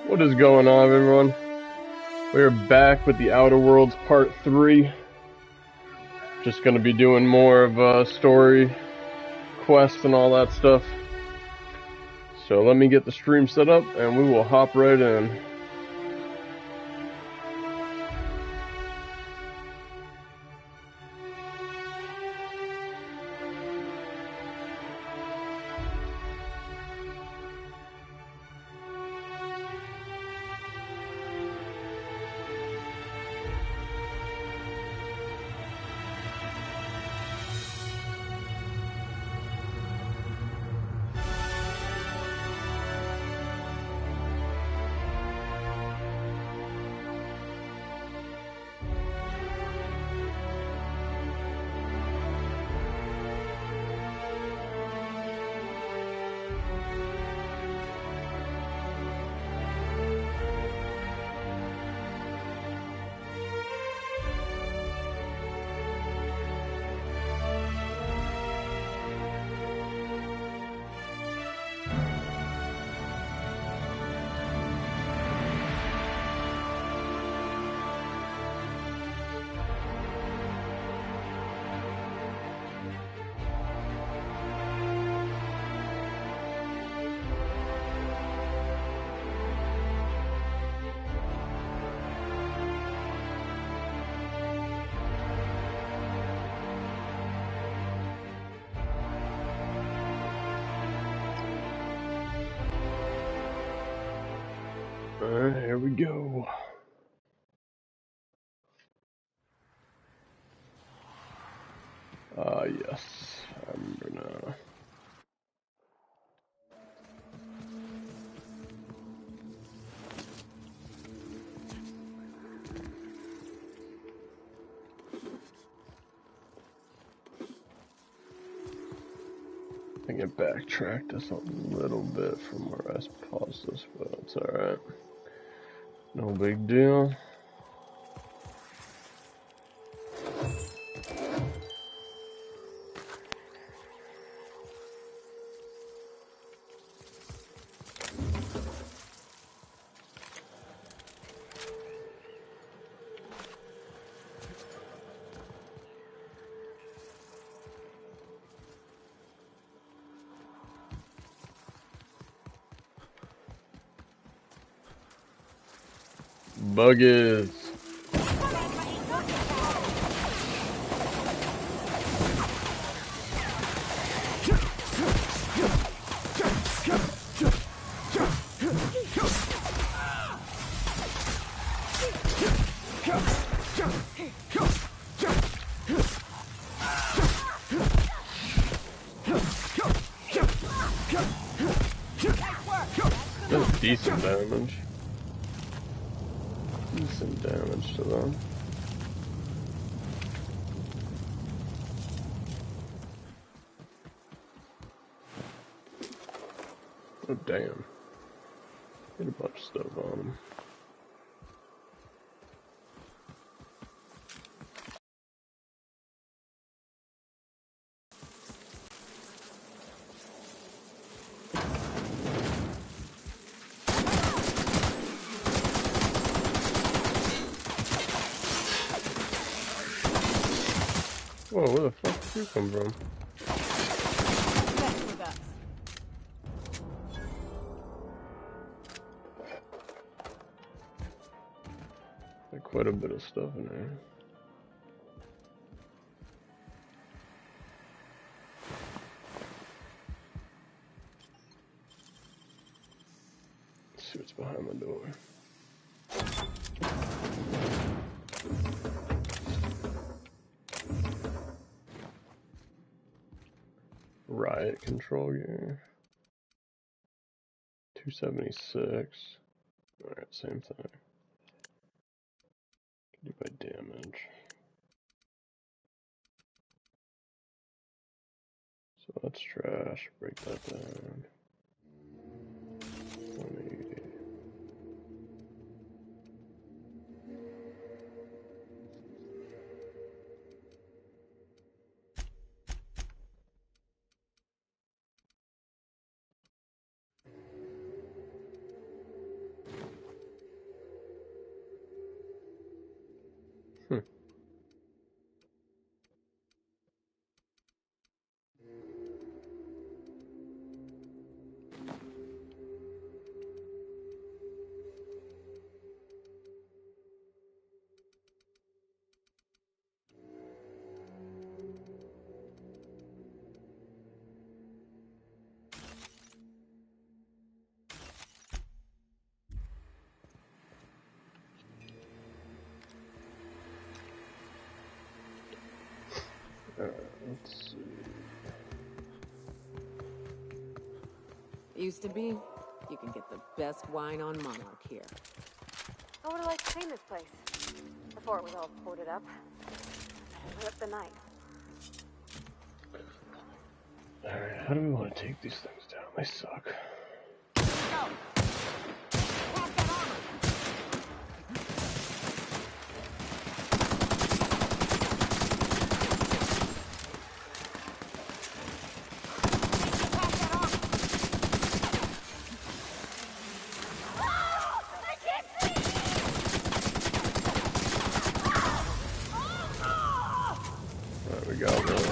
What is going on, everyone? We are back with the Outer Worlds Part 3. Just gonna be doing more of story quests and all that stuff. So let me get the stream set up and we will hop right in. Alright, here we go. Yes, I remember now. I think I backtracked us a little bit from where I paused this, but it's alright. No big deal. Buggies. That's decent damage. Decent damage to them. Oh damn. Get a bunch of stuff on them. Whoa, where the fuck did you come from? Like quite a bit of stuff in there. Let's see what's behind my door. Riot control gear. 276. Alright, same thing. Do by damage. So that's trash. Break that down. 180. Hmm. Let's see. Used to be, you can get the best wine on Monarch here. I would have liked to see this place before it was all boarded up. What the night? Alright, how do we want to take these things down? They suck. Go! Pass that armor! There we go, man.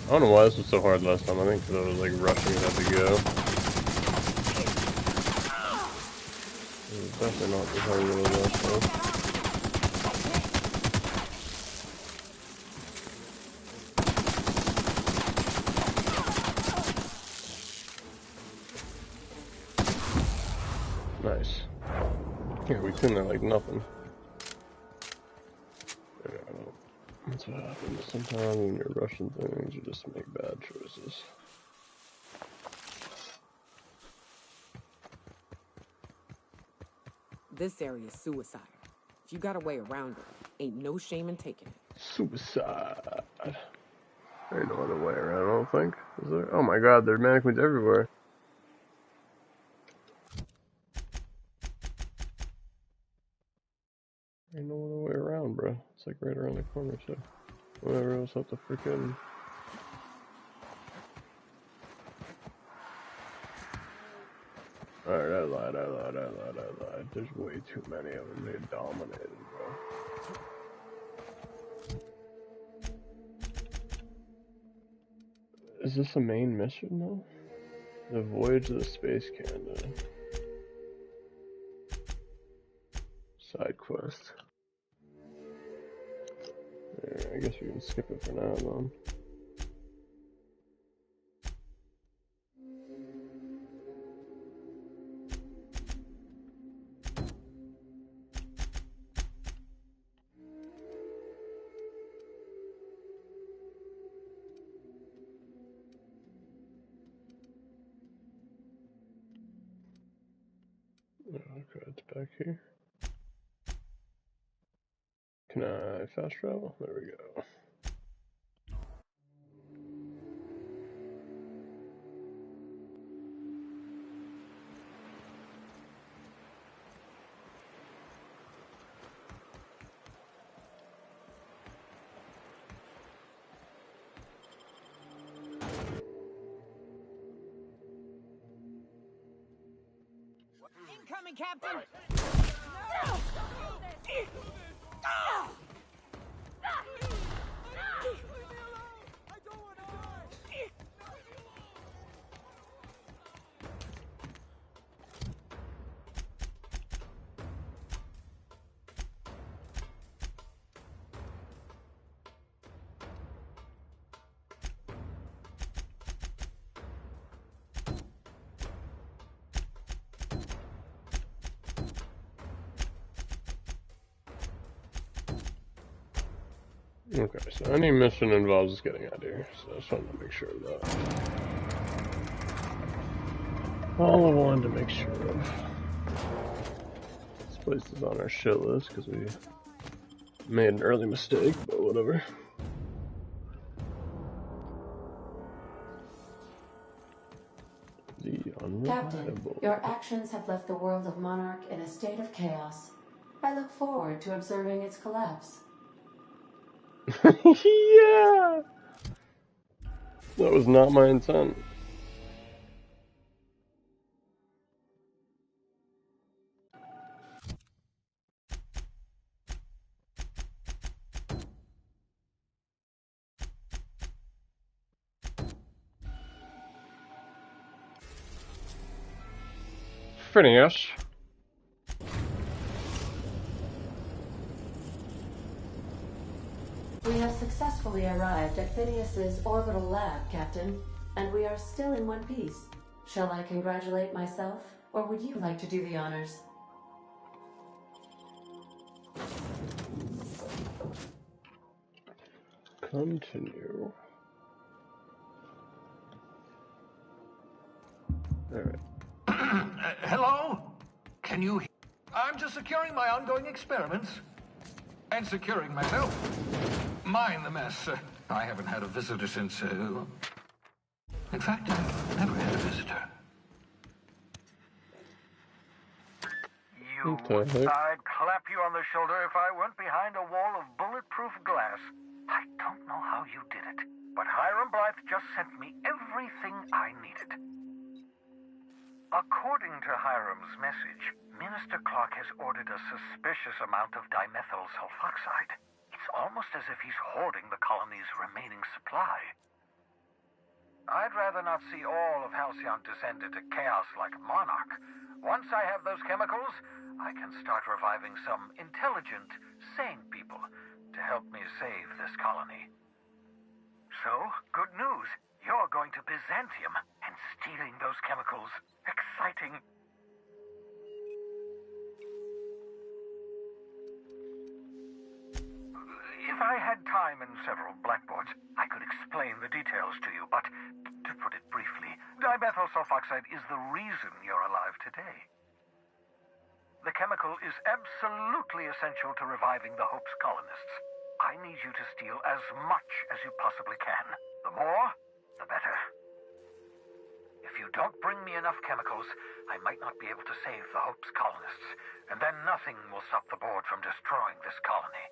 I don't know why this was so hard last time. I think because I was like rushing and had to go. It was definitely not as hard as it was last time. Nice. Yeah, we couldn't have like nothing. Yeah, that's what happens. Sometimes when you're rushing things, you just make bad choices. This area is suicidal. If you got a way around it, ain't no shame in taking it. Suicide. There ain't no other way around, I don't think. Is there? Oh my god, there are mannequins everywhere. Ain't no other way around, bro. It's like right around the corner, so whatever else have to freaking. Alright, I lied. There's way too many of them. They dominated, bro. Is this a main mission, though? The Voyage of the Space Canada. Side quest. Yeah, I guess we can skip it for now, then. Okay, it's back here. Can I fast travel? There we go. Incoming, Captain! Okay, so any mission involves us getting out of here, so I just wanted to make sure of that. All I wanted to make sure of. This place is on our shit list because we made an early mistake, but whatever. The Captain, unreliable. your actions have left the world of Monarch in a state of chaos. I look forward to observing its collapse. Yeah! That was not my intent. Phineas. We have successfully arrived at Phineas's orbital lab, Captain, and we are still in one piece. Shall I congratulate myself, or would you like to do the honors? Continue. Alright. Hello? Can you hear? I'm just securing my ongoing experiments. And securing myself. Mind the mess. I haven't had a visitor since, in fact, I've never had a visitor. I'd clap you on the shoulder if I weren't behind a wall of bulletproof glass. I don't know how you did it, but Hiram Blythe just sent me everything I needed. According to Hiram's message, Minister Clark has ordered a suspicious amount of dimethyl sulfoxide. It's almost as if he's hoarding the colony's remaining supply. I'd rather not see all of Halcyon descend into chaos like a monarch. Once I have those chemicals, I can start reviving some intelligent, sane people to help me save this colony. So, good news. You're going to Byzantium and stealing those chemicals. Exciting. If I had time and several blackboards, I could explain the details to you, but to put it briefly, dimethyl sulfoxide is the reason you're alive today. The chemical is absolutely essential to reviving the Hope's colonists. I need you to steal as much as you possibly can. The more, the better. If you don't bring me enough chemicals, I might not be able to save the Hope's colonists, and then nothing will stop the board from destroying this colony.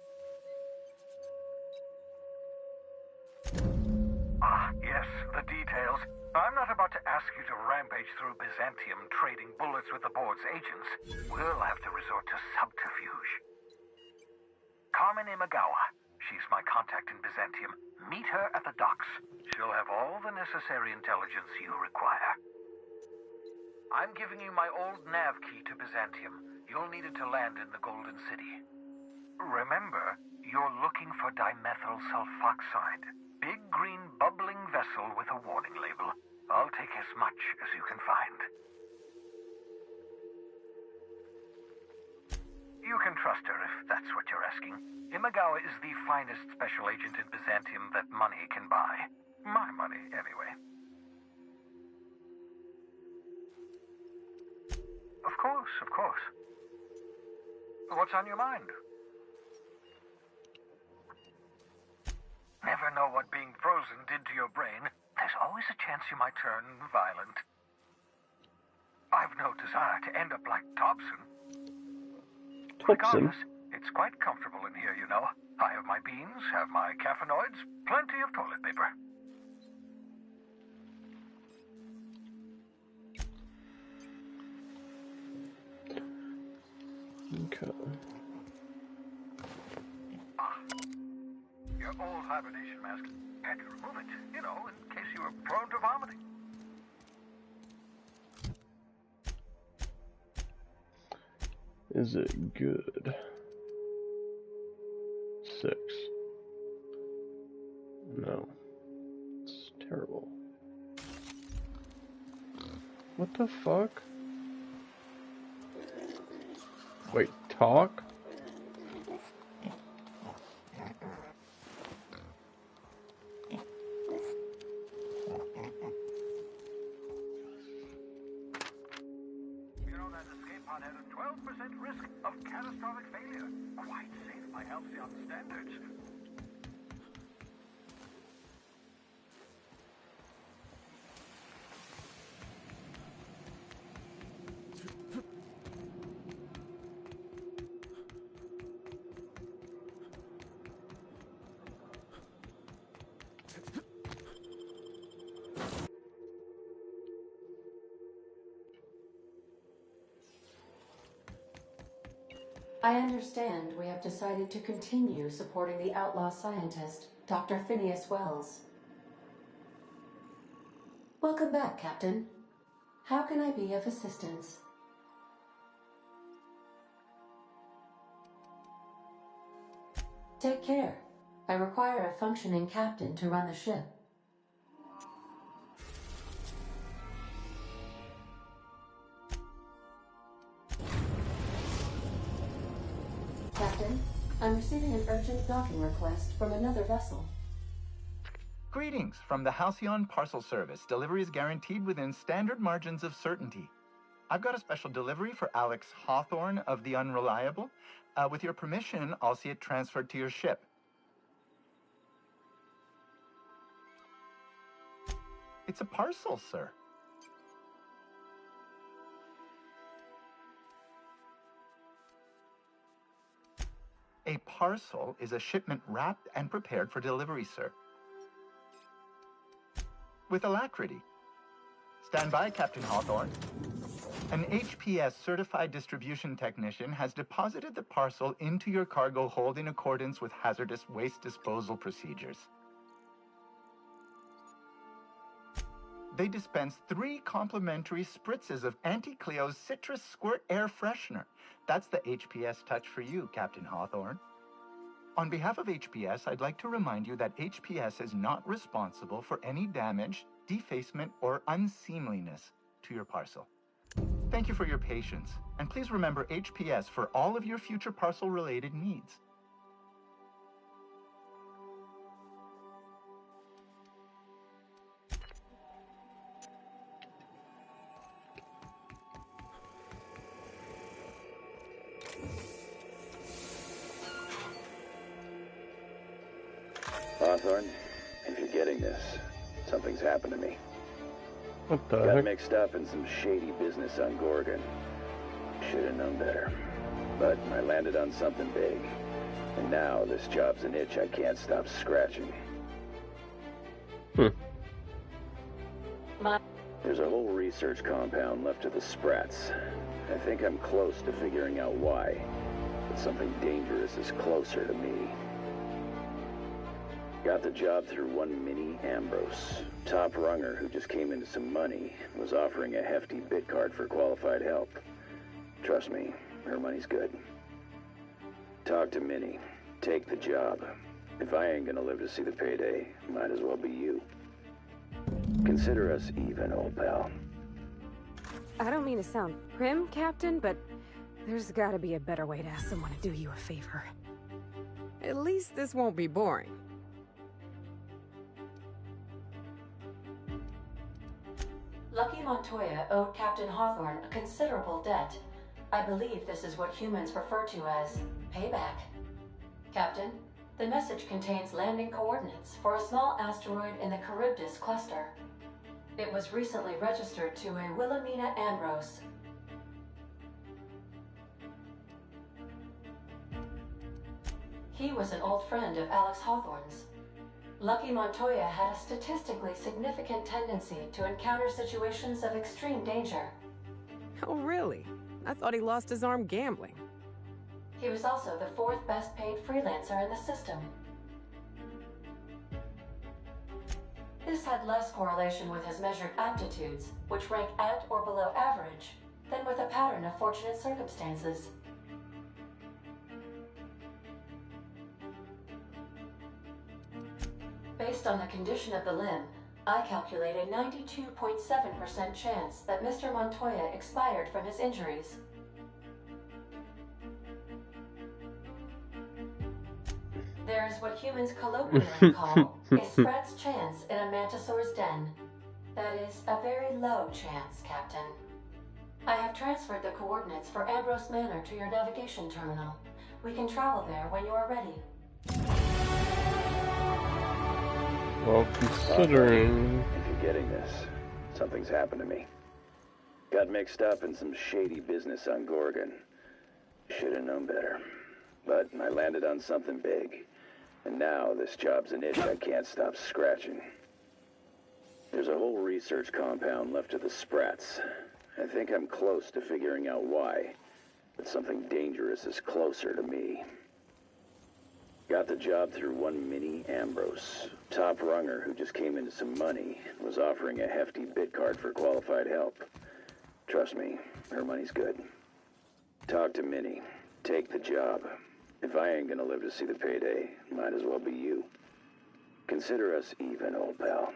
Ah, yes, the details. I'm not about to ask you to rampage through Byzantium trading bullets with the board's agents. We'll have to resort to subterfuge. Carmen Imagawa. She's my contact in Byzantium. Meet her at the docks. She'll have all the necessary intelligence you require. I'm giving you my old nav key to Byzantium. You'll need it to land in the Golden City. Remember, you're looking for dimethyl sulfoxide. Big green bubbling vessel with a warning label. I'll take as much as you can find. You can trust her if that's what you're asking. Imagawa is the finest special agent in Byzantium that money can buy. My money, anyway. Of course, of course. What's on your mind? Never know what being frozen did to your brain. There's always a chance you might turn violent. I've no desire to end up like Thompson. Regardless, it's quite comfortable in here, you know. I have my beans, have my caffeinoids, plenty of toilet paper. Okay. Your old hibernation mask. Had to remove it, you know, in case you were prone to vomiting. Is it good? 6. No. It's terrible. What the fuck? Wait, talk? Had a 12% risk of catastrophic failure. Quite safe by Halcyon standards. I understand we have decided to continue supporting the outlaw scientist, Dr. Phineas Wells. Welcome back, Captain. How can I be of assistance? Take care. I require a functioning captain to run the ship. Captain, I'm receiving an urgent docking request from another vessel. Greetings from the Halcyon Parcel Service. Delivery is guaranteed within standard margins of certainty. I've got a special delivery for Alex Hawthorne of the Unreliable. With your permission, I'll see it transferred to your ship. It's a parcel, sir. A parcel is a shipment wrapped and prepared for delivery, sir. With alacrity. Stand by, Captain Hawthorne. An HPS certified distribution technician has deposited the parcel into your cargo hold in accordance with hazardous waste disposal procedures. They dispense 3 complimentary spritzes of Anti-Cleo's Citrus Squirt Air Freshener. That's the HPS touch for you, Captain Hawthorne. On behalf of HPS, I'd like to remind you that HPS is not responsible for any damage, defacement, or unseemliness to your parcel. Thank you for your patience, and please remember HPS for all of your future parcel-related needs. Hawthorne, if you're getting this, something's happened to me. What the Got heck? mixed up in some shady business on Gorgon. Should have known better. But I landed on something big. And now this job's an itch I can't stop scratching. There's a whole research compound left to the Sprats. I think I'm close to figuring out why. But something dangerous is closer to me. Got the job through one Minnie Ambrose. Top runger who just came into some money, was offering a hefty bid card for qualified help. Trust me, her money's good. Talk to Minnie. Take the job. If I ain't gonna live to see the payday, might as well be you. Consider us even, old pal. I don't mean to sound prim, Captain, but there's gotta be a better way to ask someone to do you a favor. At least this won't be boring. Lucky Montoya owed Captain Hawthorne a considerable debt. I believe this is what humans refer to as payback. Captain, the message contains landing coordinates for a small asteroid in the Charybdis cluster. It was recently registered to a Wilhelmina Ambrose. He was an old friend of Alex Hawthorne's. Lucky Montoya had a statistically significant tendency to encounter situations of extreme danger. Oh, really? I thought he lost his arm gambling. He was also the 4th best paid freelancer in the system. This had less correlation with his measured aptitudes, which rank at or below average, than with a pattern of fortunate circumstances. Based on the condition of the limb, I calculate a 92.7% chance that Mr. Montoya expired from his injuries. There's what humans colloquially call a Sprat's chance in a mantisaur's den. That is a very low chance, Captain. I have transferred the coordinates for Ambrose Manor to your navigation terminal. We can travel there when you are ready. Well, considering... If you're getting this, something's happened to me. Got mixed up in some shady business on Gorgon. Should have known better. But I landed on something big. And now this job's an itch I can't stop scratching. There's a whole research compound left to the Sprats. I think I'm close to figuring out why. But something dangerous is closer to me. Got the job through one Minnie Ambrose. Top runger who just came into some money, was offering a hefty bid card for qualified help. Trust me, her money's good. Talk to Minnie. Take the job. If I ain't gonna live to see the payday, might as well be you. Consider us even, old pal.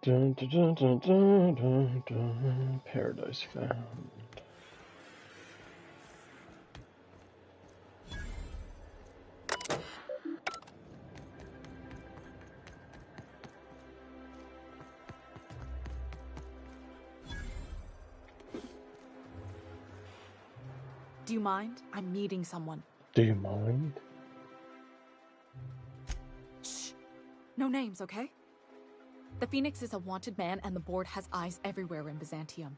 Dun, dun, dun, dun, dun, dun, dun. Paradise found. Do you mind? I'm meeting someone. Do you mind? Shh. No names, okay? The Phoenix is a wanted man, and the board has eyes everywhere in Byzantium.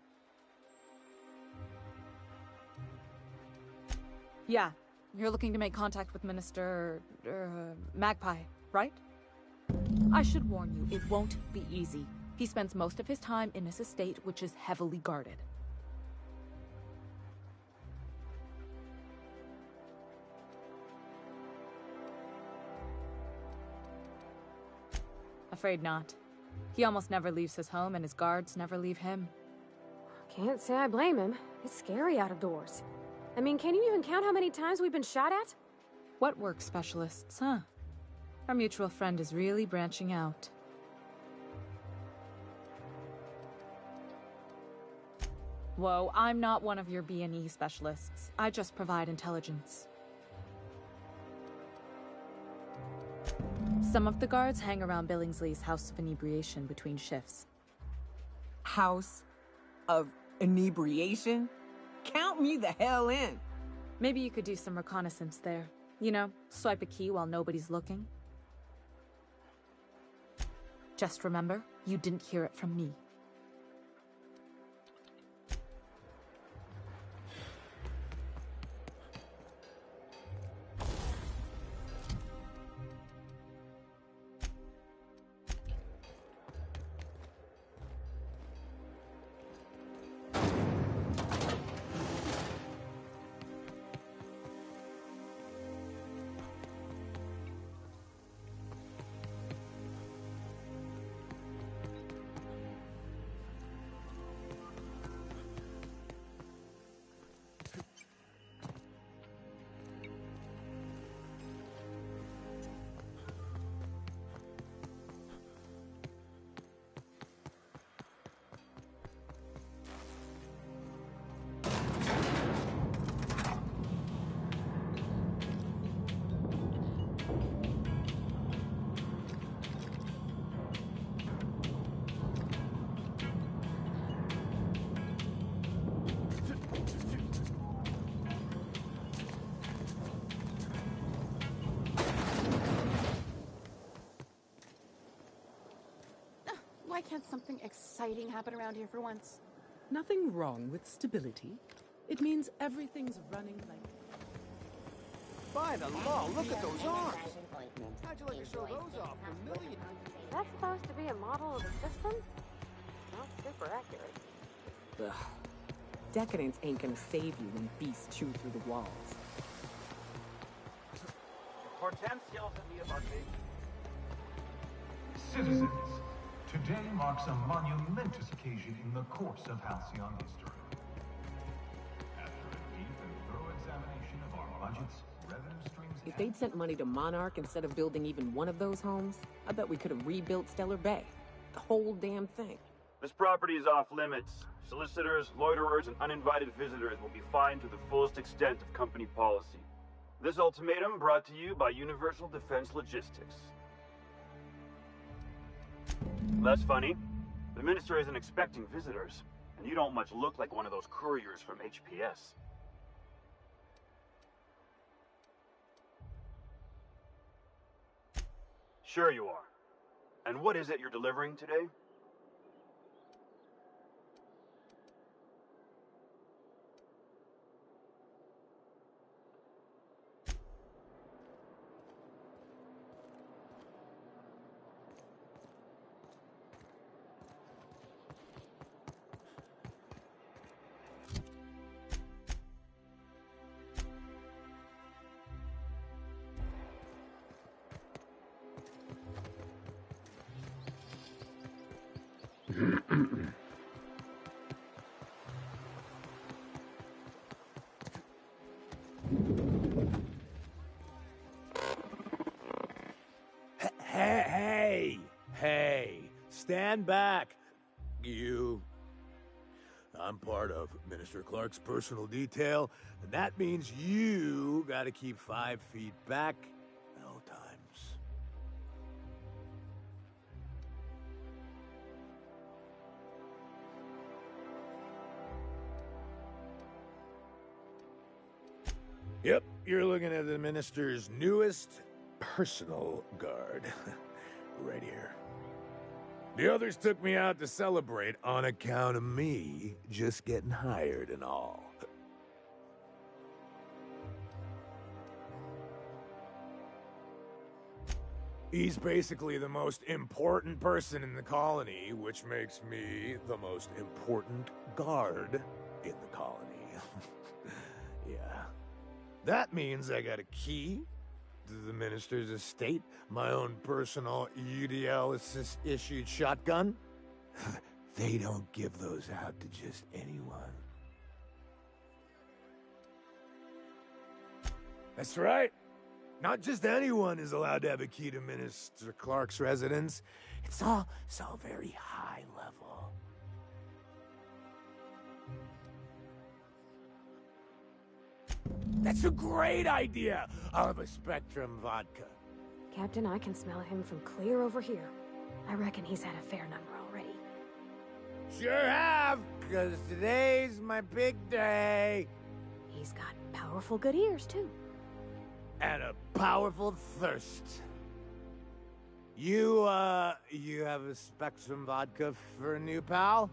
Yeah, you're looking to make contact with Minister... Magpie, right? I should warn you, it won't be easy. He spends most of his time in his estate, which is heavily guarded. Afraid not. He almost never leaves his home, and his guards never leave him. Can't say I blame him. It's scary out of doors. I mean, can you even count how many times we've been shot at? What work specialists, huh? Our mutual friend is really branching out. Whoa, I'm not one of your B&E specialists. I just provide intelligence. Some of the guards hang around Billingsley's House of Inebriation between shifts. House of Inebriation? Count me the hell in! Maybe you could do some reconnaissance there. You know, swipe a key while nobody's looking. Just remember, you didn't hear it from me. Why can't something exciting happen around here for once? Nothing wrong with stability. It means everything's running like... By the law, look at those arms! How'd you like to show those off for millions? Is that supposed to be a model of the system? Not super accurate. Ugh. Decadence ain't gonna save you when beasts chew through the walls. Hortense yells at me about me. Citizens, today marks a monumentous occasion in the course of Halcyon history. After a deep and thorough examination of our budgets, revenue streams... If they'd sent money to Monarch instead of building even one of those homes, I bet we could have rebuilt Stellar Bay. The whole damn thing. This property is off limits. Solicitors, loiterers, and uninvited visitors will be fined to the fullest extent of company policy. This ultimatum brought to you by Universal Defense Logistics. That's funny. The minister isn't expecting visitors, and you don't much look like one of those couriers from HPS. Sure you are. And what is it you're delivering today? Hey, stand back, you. I'm part of Minister Clark's personal detail, and that means you gotta keep 5 feet back at all times. Yep, you're looking at the Minister's newest personal guard. Right here. The others took me out to celebrate on account of me just getting hired and all. He's basically the most important person in the colony, which makes me the most important guard in the colony. Yeah. That means I got a key to the minister's estate, my own personal UDL-issued shotgun. They don't give those out to just anyone. That's right. Not just anyone is allowed to have a key to Minister Clark's residence. It's all so very high level. That's a great idea! I'll have a Spectrum vodka. Captain, I can smell him from clear over here. I reckon he's had a fair number already. Sure have, because today's my big day. He's got powerful good ears, too. And a powerful thirst. You have a Spectrum vodka for a new pal?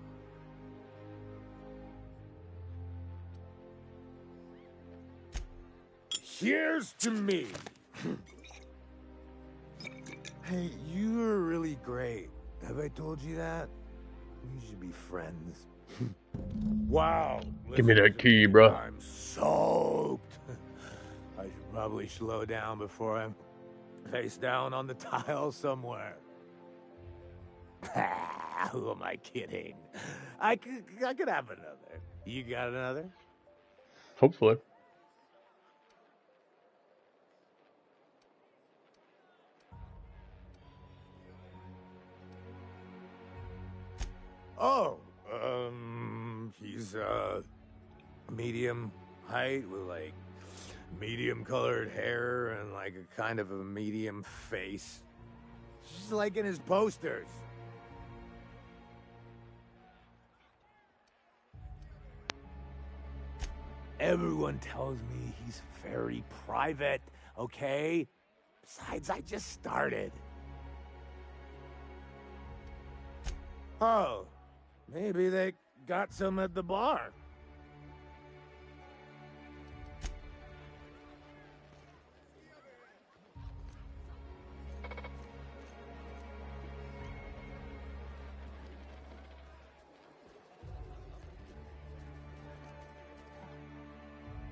Cheers to me! Hey, you are really great. Have I told you that? We should be friends. Wow. Give me that key, bro. I'm soaked. I should probably slow down before I'm face down on the tile somewhere. Who am I kidding? I could have another. You got another? Hopefully. Oh, he's, medium height with, like, medium colored hair and, like, a kind of a medium face. Just like in his posters. Everyone tells me he's very private, okay? Besides, I just started. Oh. Maybe they got some at the bar.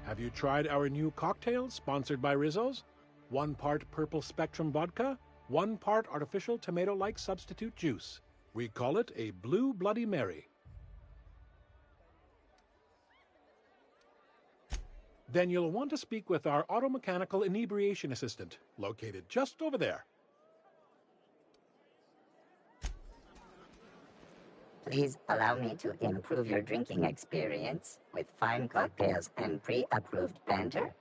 Have you tried our new cocktail sponsored by Rizzo's? 1 part purple spectrum vodka, 1 part artificial tomato-like substitute juice. We call it a Blue Bloody Mary. Then you'll want to speak with our automechanical inebriation assistant, located just over there. Please allow me to improve your drinking experience with fine cocktails and pre-approved banter.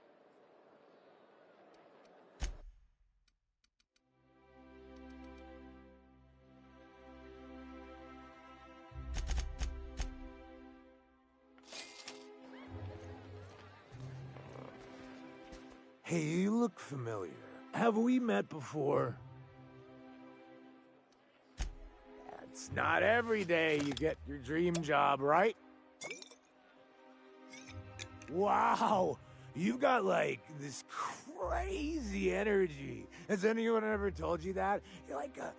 Hey, you look familiar. Have we met before? It's not every day you get your dream job, right? Wow! You've got, like, this crazy energy. Has anyone ever told you that? You're like a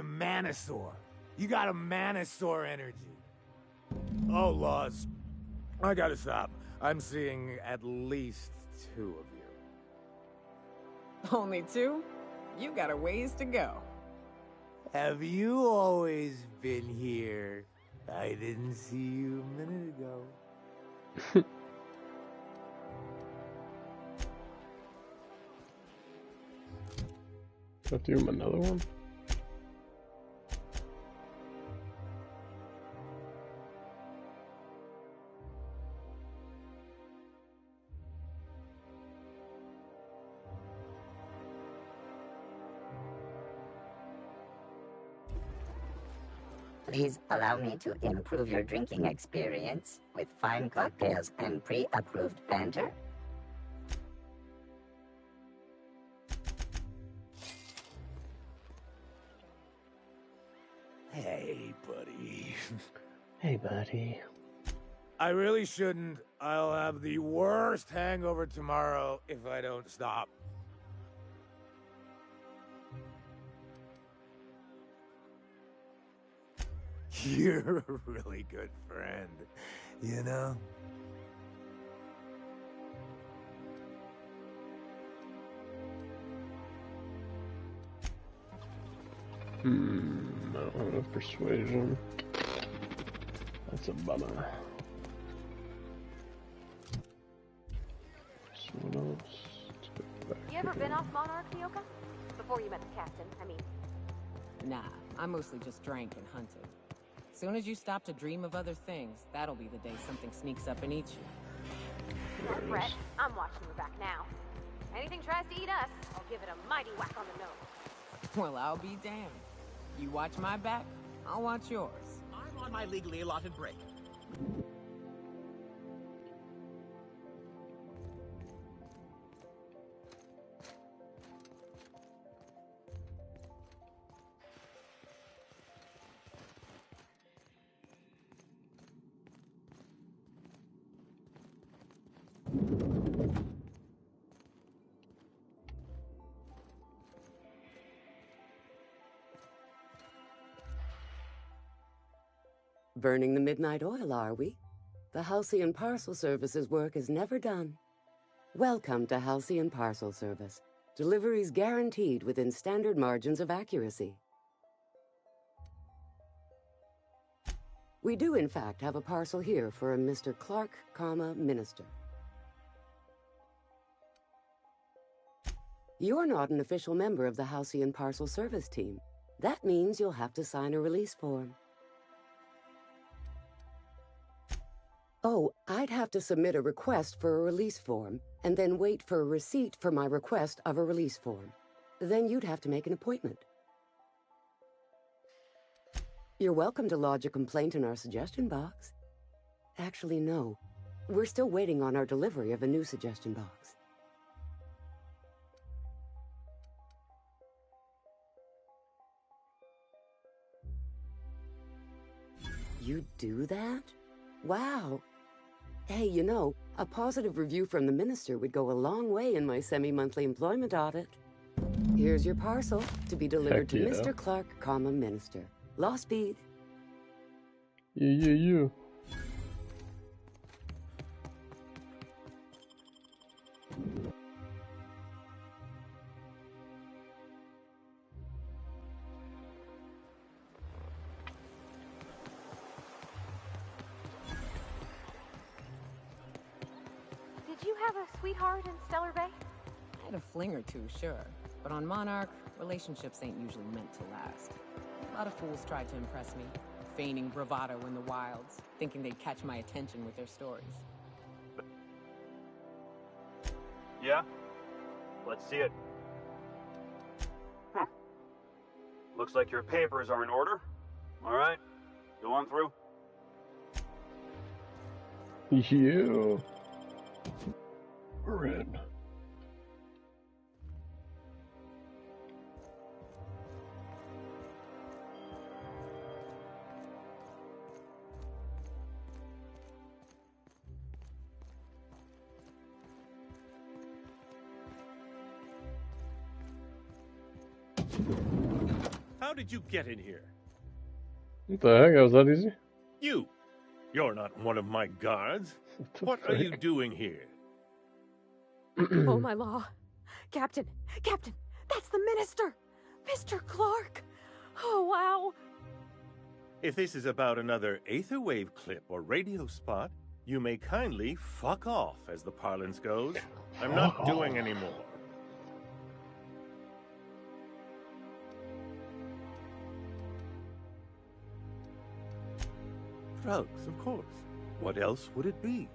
manosaur. You got a manosaur energy. Oh, laws. I gotta stop. I'm seeing at least 2 of you. Only 2? You got a ways to go. Have you always been here? I didn't see you a minute ago. I'll do him another one. Please allow me to improve your drinking experience with fine cocktails and pre-approved banter. Hey, buddy. Hey, buddy. I really shouldn't. I'll have the worst hangover tomorrow if I don't stop. You're a really good friend, you know? I don't have enough persuasion. That's a bummer. So what else? Let's go back You ever here. been off Monarch, Nyoka? Before you met the captain, I mean. Nah, I mostly just drank and hunted. Soon as you stop to dream of other things, that'll be the day something sneaks up and eats you. Don't fret, I'm watching your back now. Anything tries to eat us, I'll give it a mighty whack on the nose. Well, I'll be damned. You watch my back, I'll watch yours. I'm on my legally allotted break. Burning the midnight oil, are we? The Halcyon Parcel Service's work is never done. Welcome to Halcyon Parcel Service. Deliveries guaranteed within standard margins of accuracy. We do, in fact, have a parcel here for a Mr. Clark, Minister. You're not an official member of the Halcyon Parcel Service team. That means you'll have to sign a release form. Oh, I'd have to submit a request for a release form, and then wait for a receipt for my request of a release form. Then you'd have to make an appointment. You're welcome to lodge a complaint in our suggestion box. Actually, no. We're still waiting on our delivery of a new suggestion box. You do that? Wow. Hey, you know, a positive review from the minister would go a long way in my semi-monthly employment audit. Here's your parcel to be delivered to yeah. Mr. Clark, Minister. Law speed. Yeah. have a sweetheart in Stellar Bay? I had a fling or two, sure. But on Monarch, relationships ain't usually meant to last. A lot of fools tried to impress me, feigning bravado in the wilds, thinking they'd catch my attention with their stories. Yeah? Let's see it. Looks like your papers are in order. All right, go on through. Yeah. We're in. How did you get in here? What the heck? Was that easy? You're not one of my guards. What are you doing here? Oh, my law. Captain, that's the minister! Mr. Clark! Oh, wow! If this is about another aetherwave clip or radio spot, you may kindly fuck off, as the parlance goes. I'm not doing any more. Drugs, of course. What else would it be?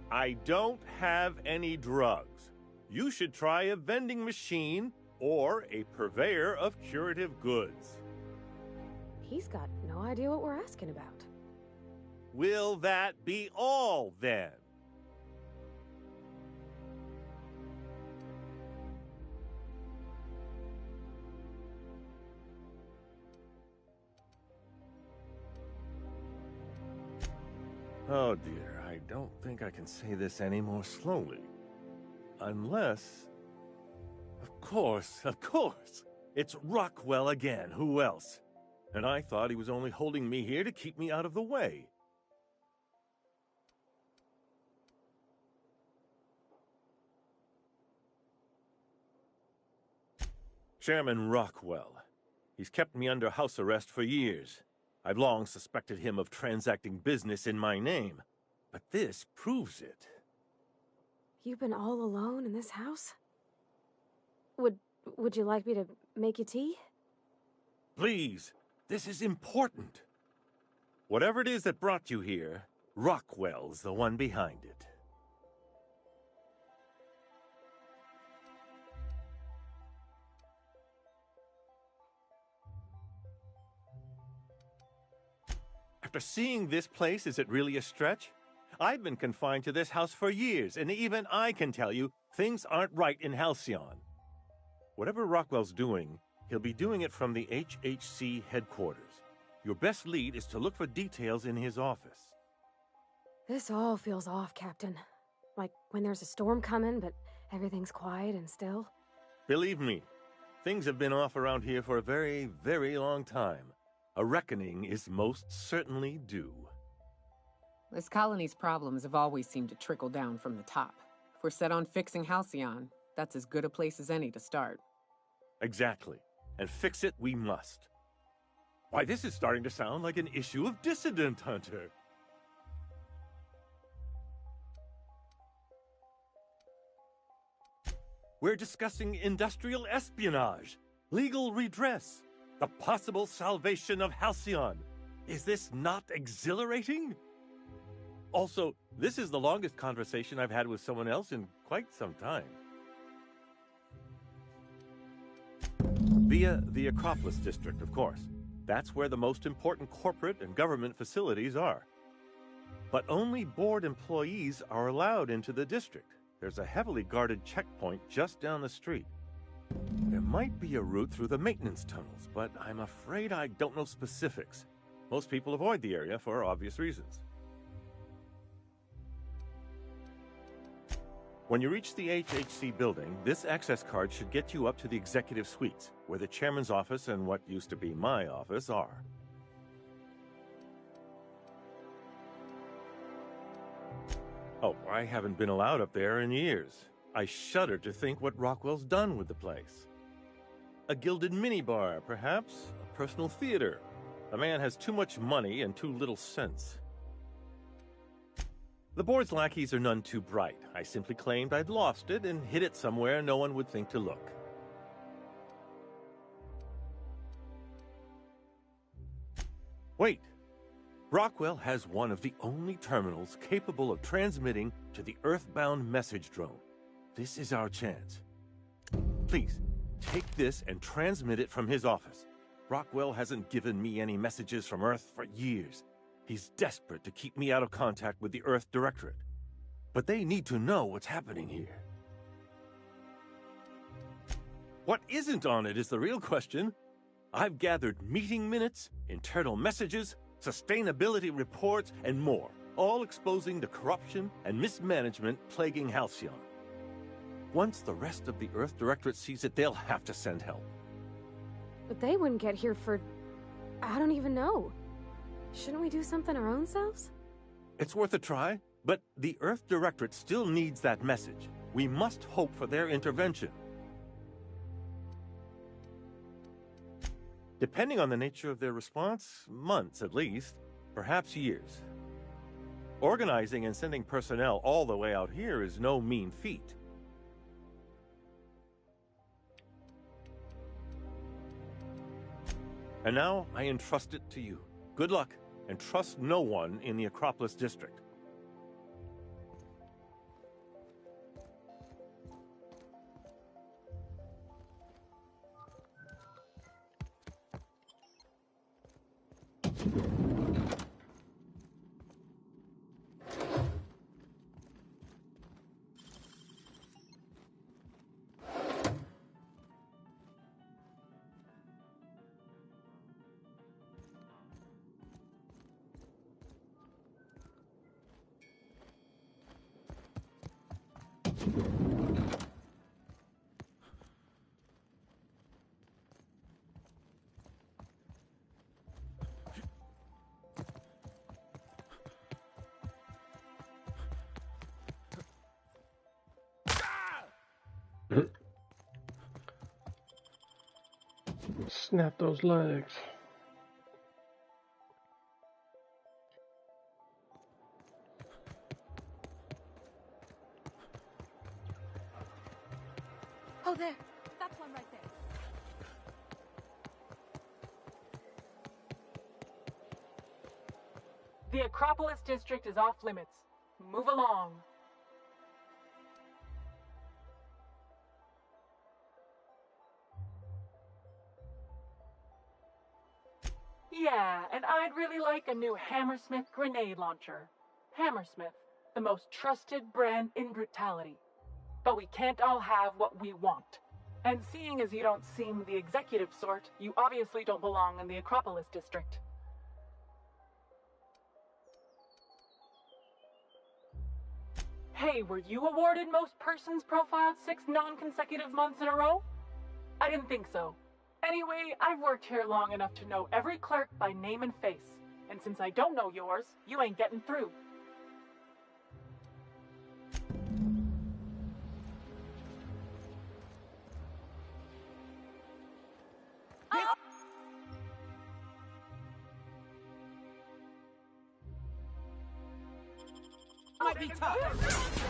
I don't have any drugs. You should try a vending machine or a purveyor of curative goods. He's got no idea what we're asking about. Will that be all, then? Oh dear, I don't think I can say this any more slowly. Unless... Of course! It's Rockwell again, who else? And I thought he was only holding me here to keep me out of the way. Chairman Rockwell. He's kept me under house arrest for years. I've long suspected him of transacting business in my name, but this proves it. You've been all alone in this house? Would you like me to make you tea? Please, this is important. Whatever it is that brought you here, Rockwell's the one behind it. After seeing this place, is it really a stretch? I've been confined to this house for years, and even I can tell you, things aren't right in Halcyon. Whatever Rockwell's doing, he'll be doing it from the HHC headquarters. Your best lead is to look for details in his office. This all feels off, Captain. Like when there's a storm coming, but everything's quiet and still. Believe me, things have been off around here for a very, very long time. A reckoning is most certainly due. This colony's problems have always seemed to trickle down from the top. If we're set on fixing Halcyon, that's as good a place as any to start. Exactly. And fix it we must. Why, this is starting to sound like an issue of Dissident Hunter. We're discussing industrial espionage, legal redress, the possible salvation of Halcyon. Is this not exhilarating? Also, this is the longest conversation I've had with someone else in quite some time. Via the Acropolis District, of course. That's where the most important corporate and government facilities are. But only board employees are allowed into the district. There's a heavily guarded checkpoint just down the street. There might be a route through the maintenance tunnels, but I'm afraid I don't know specifics. Most people avoid the area for obvious reasons. When you reach the HHC building, this access card should get you up to the executive suites, where the chairman's office and what used to be my office are. Oh, I haven't been allowed up there in years. I shudder to think what Rockwell's done with the place. A gilded minibar, perhaps? A personal theater. The man has too much money and too little sense. The board's lackeys are none too bright. I simply claimed I'd lost it and hid it somewhere no one would think to look. Wait! Rockwell has one of the only terminals capable of transmitting to the Earthbound message drone. This is our chance. Please, take this and transmit it from his office. Rockwell hasn't given me any messages from Earth for years. He's desperate to keep me out of contact with the Earth Directorate. But they need to know what's happening here. What isn't on it is the real question. I've gathered meeting minutes, internal messages, sustainability reports, and more, all exposing the corruption and mismanagement plaguing Halcyon. Once the rest of the Earth Directorate sees it, they'll have to send help. But they wouldn't get here for... I don't even know. Shouldn't we do something our own selves? It's worth a try, but the Earth Directorate still needs that message. We must hope for their intervention. Depending on the nature of their response, months at least, perhaps years. Organizing and sending personnel all the way out here is no mean feat. And now I entrust it to you. Good luck, and trust no one in the Acropolis District. Snap those legs. Oh, there. That's one right there. The Acropolis District is off limits. Move along. Yeah, and I'd really like a new Hammersmith grenade launcher. Hammersmith, the most trusted brand in brutality. But we can't all have what we want. And seeing as you don't seem the executive sort, you obviously don't belong in the Acropolis District. Hey, were you awarded most persons profiled 6 non-consecutive months in a row? I didn't think so. Anyway, I've worked here long enough to know every clerk by name and face. And since I don't know yours, you ain't getting through. Might be tough.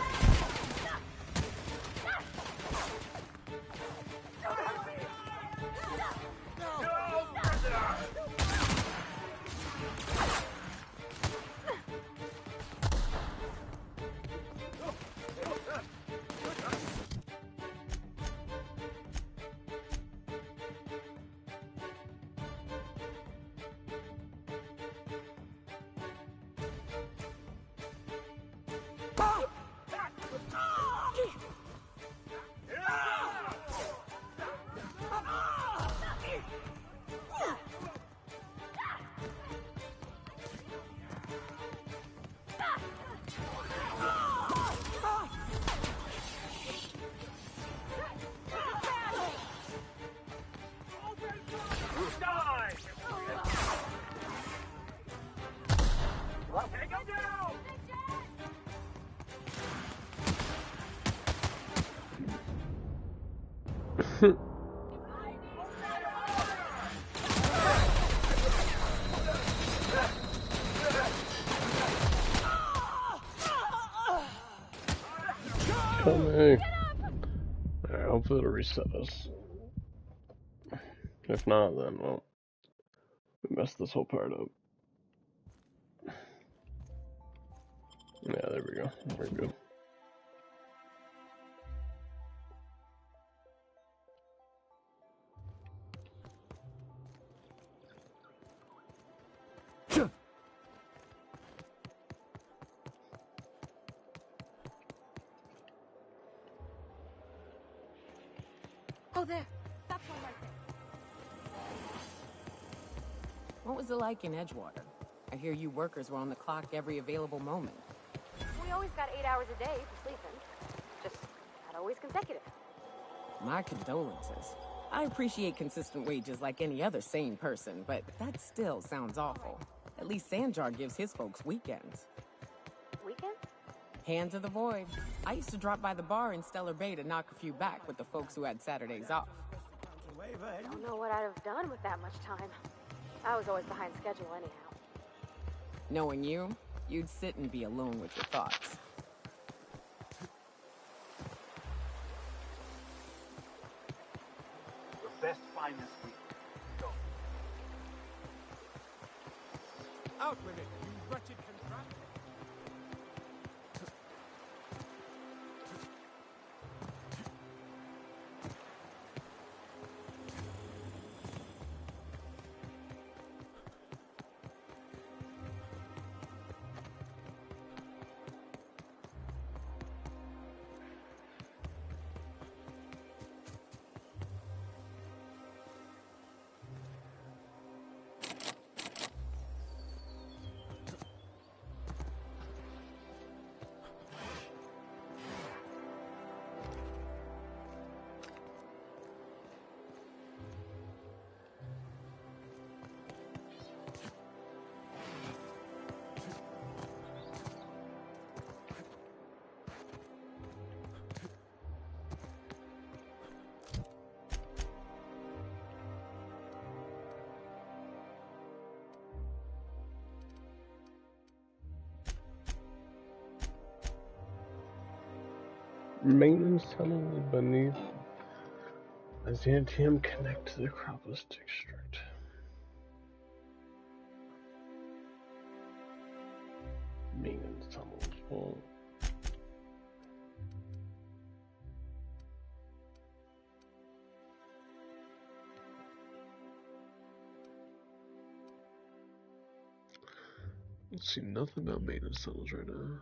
coming. Alright, hopefully it'll reset us. If not, then, well, we messed this whole part up. Yeah, there we go. We're good. Oh, there. That's one right there. What was it like in Edgewater? I hear you workers were on the clock every available moment. We always got 8 hours a day for sleeping. Just not always consecutive. My condolences. I appreciate consistent wages like any other sane person, but that still sounds awful. At least Sanjar gives his folks weekends. Weekend? Hands of the Void. I used to drop by the bar in Stellar Bay to knock a few back with the folks who had Saturdays off. Don't know what I'd have done with that much time. I was always behind schedule anyhow. Knowing you, you'd sit and be alone with your thoughts. The best find this week. Go. Out with it, you wretched contractor. Maintenance tunnel beneath Byzantium connect to the Acropolis district. Maintenance tunnels. Well, I see nothing about maintenance tunnels right now.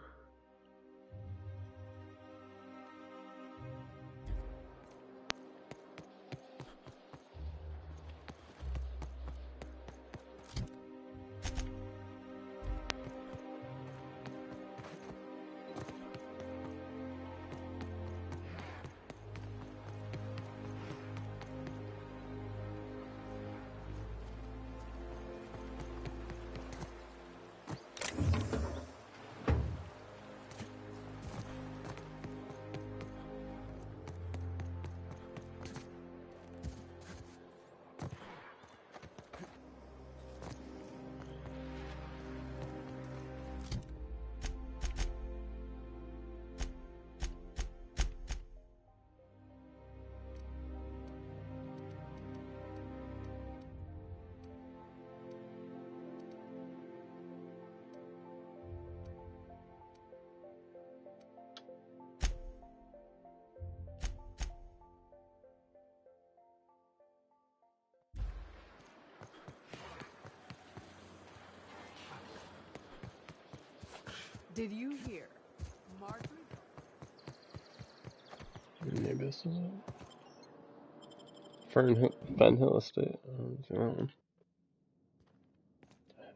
Did you hear? Marjorie? Maybe this is it. Fen Hill Estate. See that one.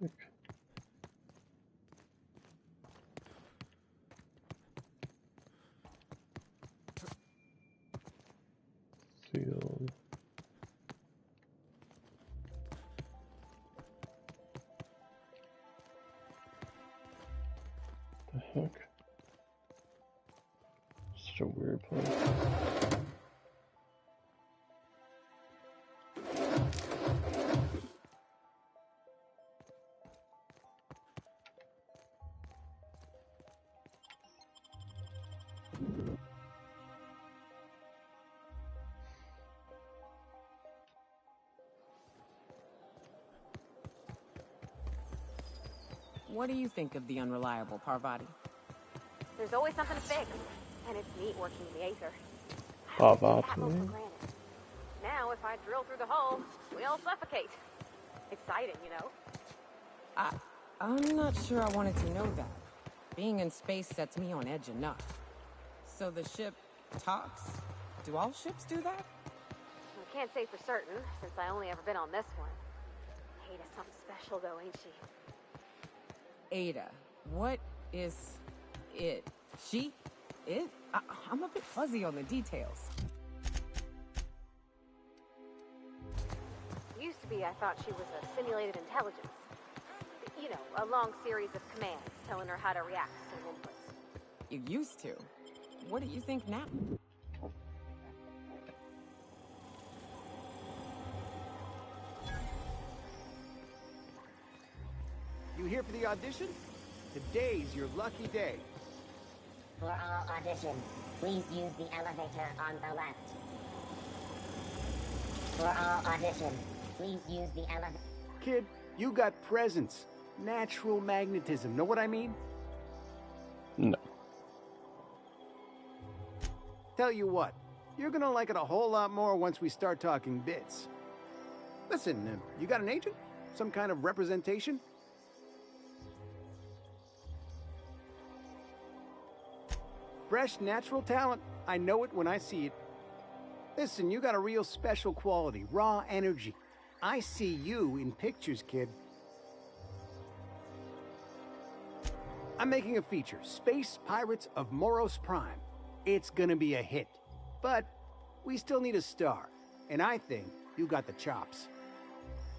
Heck. Sealed. The heck? Such a weird place. What do you think of the unreliable Parvati? There's always something to fix, and it's neat working in the Aether. Parvati. Now, if I drill through the hole, we all suffocate. Exciting, you know? I'm not sure I wanted to know that. Being in space sets me on edge enough. So the ship talks? Do all ships do that? I can't say for certain, since I only ever been on this one. Ada's something special, though, ain't she? Ada, what is it? She? It? I'm a bit fuzzy on the details. Used to be, I thought she was a simulated intelligence. You know, a long series of commands telling her how to react to certain inputs. You used to. What do you think now? You here for the audition? Today's your lucky day. For all auditions, please use the elevator on the left. For all auditions, please use the elevator. Kid, you got presence. Natural magnetism. Know what I mean? No. Tell you what, you're gonna like it a whole lot more once we start talking bits. Listen, you got an agent? Some kind of representation? Fresh, natural talent. I know it when I see it. Listen, you got a real special quality, raw energy. I see you in pictures, kid. I'm making a feature, Space Pirates of Moros Prime. It's gonna be a hit. But we still need a star. And I think you got the chops.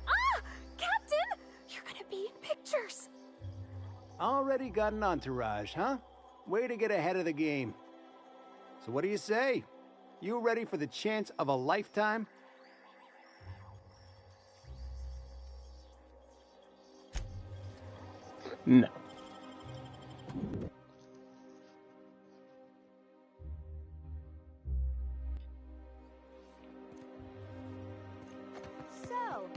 Ah! Captain! You're gonna be in pictures! Already got an entourage, huh? Way to get ahead of the game. So what do you say? You ready for the chance of a lifetime? No. So,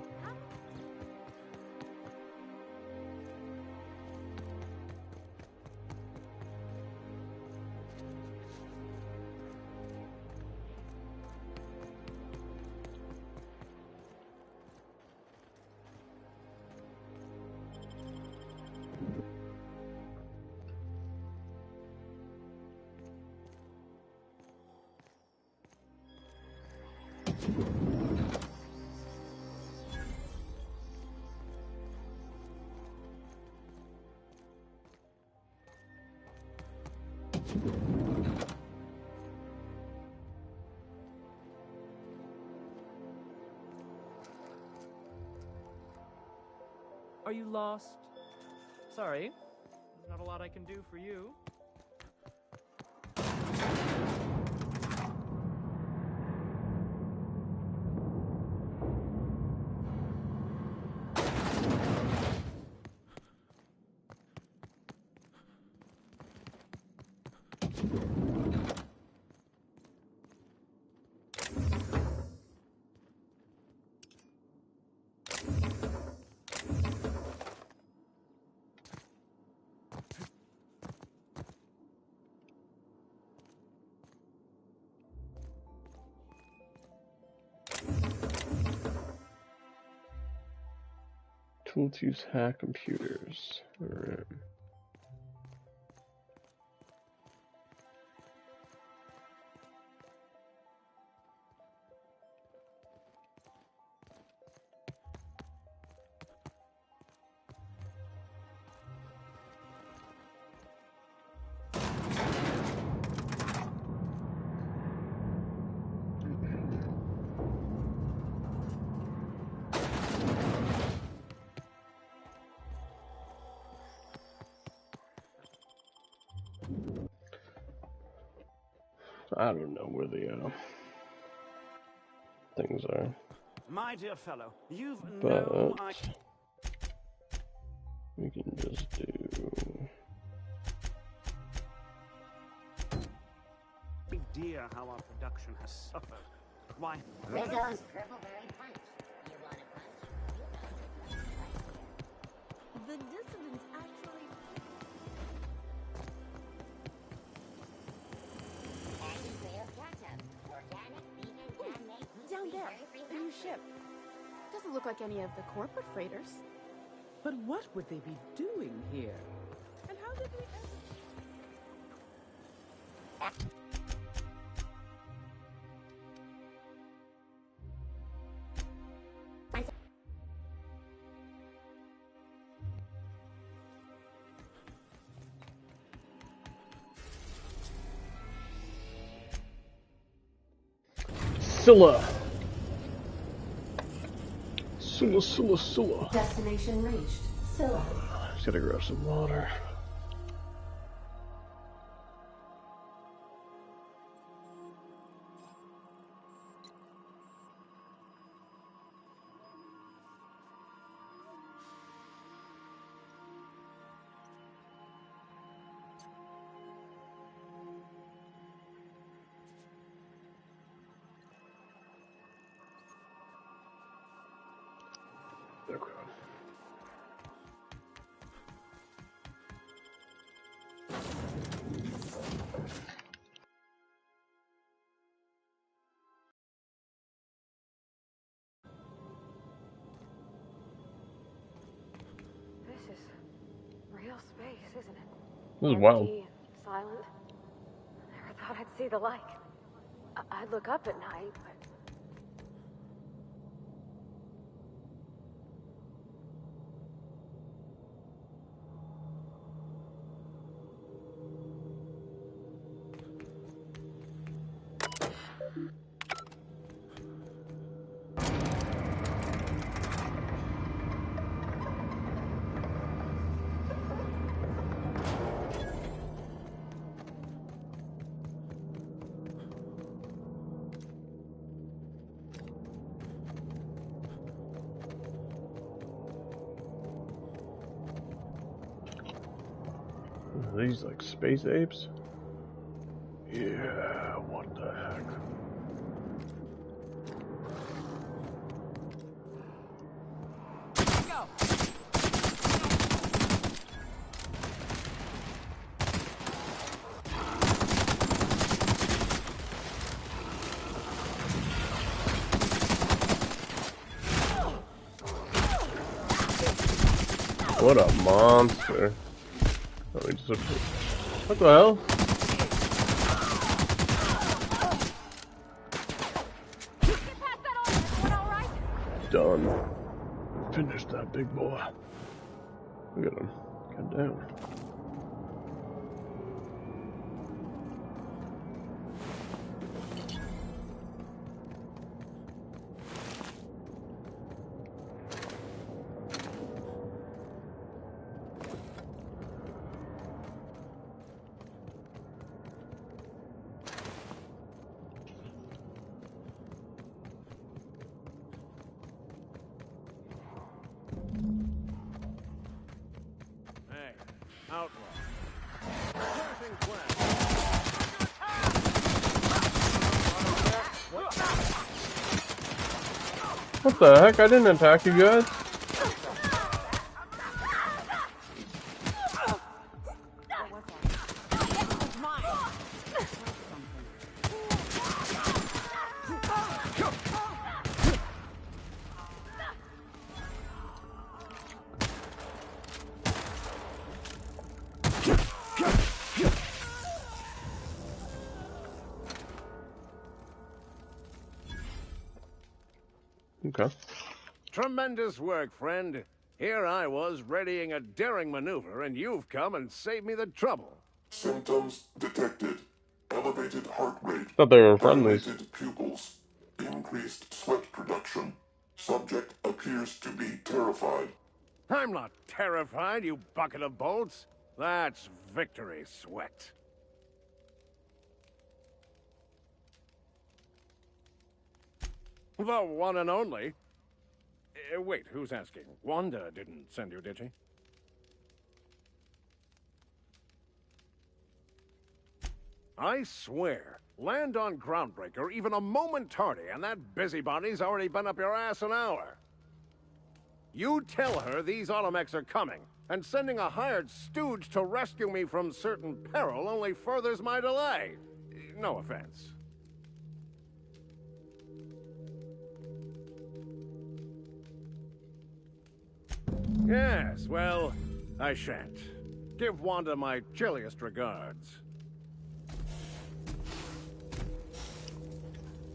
Are you lost? Sorry, there's not a lot I can do for you. Tool to use hack computers. Alright. I don't know where the things are. My dear fellow, you've But no we can just do idea how our production has suffered. Why? Rizzo's Purpleberry Punch. You want a punch? the dissonance actually look like any of the corporate freighters. But what would they be doing here? And how did we... Scylla. Scylla. Destination reached. Scylla. Just gotta grab some water. This is real space, isn't it? This is wild. Empty and silent. Never thought I'd see the like. I'd look up at night, but Are these like space apes? Yeah, what the heck? What a monster. Oh, he just what the hell? Done. Finish that big boy. Look at him. God damn. What the heck? I didn't attack you guys. Okay. Tremendous work, friend. Here I was readying a daring maneuver, and you've come and saved me the trouble. Symptoms detected. Elevated heart rate. Thought they were friendlies. Dilated pupils. Increased sweat production. Subject appears to be terrified. I'm not terrified, you bucket of bolts. That's victory sweat. The one and only. Wait, who's asking? Wanda didn't send you, did she? I swear, land on Groundbreaker even a moment tardy, and that busybody's already been up your ass an hour. You tell her these automechs are coming, and sending a hired stooge to rescue me from certain peril only furthers my delay. No offense. Yes, well, I shan't. Give Wanda my chilliest regards.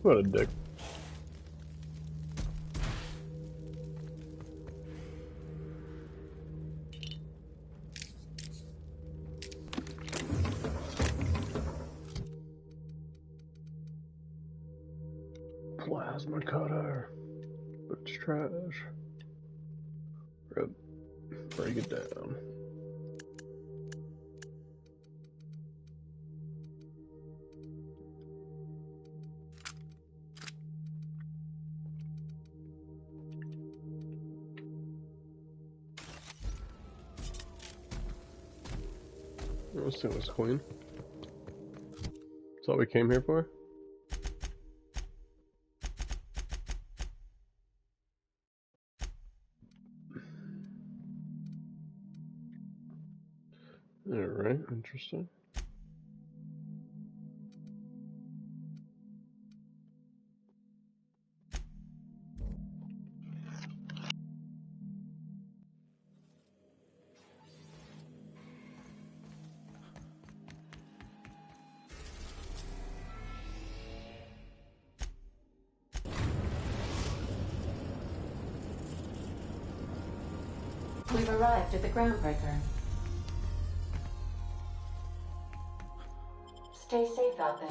What a dick. Plasma cutter. It's trash. Rip. Break it down. Let's see what's queen. That's all we came here for? Alright, interesting. We've arrived at the groundbreaker. Stay safe out there.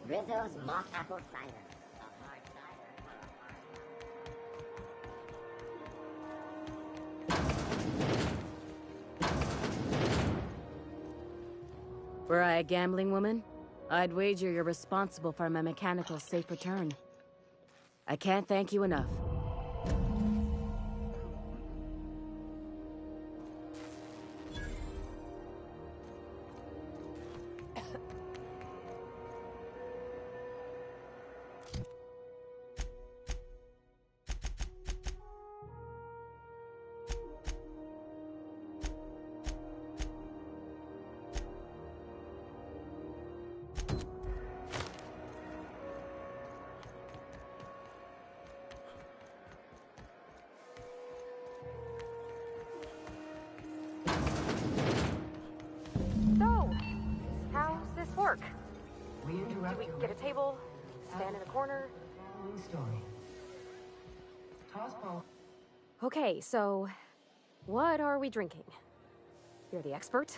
Rizzo's mock apple cider. A hard cider. Were I a gambling woman, I'd wager you're responsible for my mechanical safe return. I can't thank you enough. Should we get a table? Stand in a corner? Okay, so what are we drinking? You're the expert?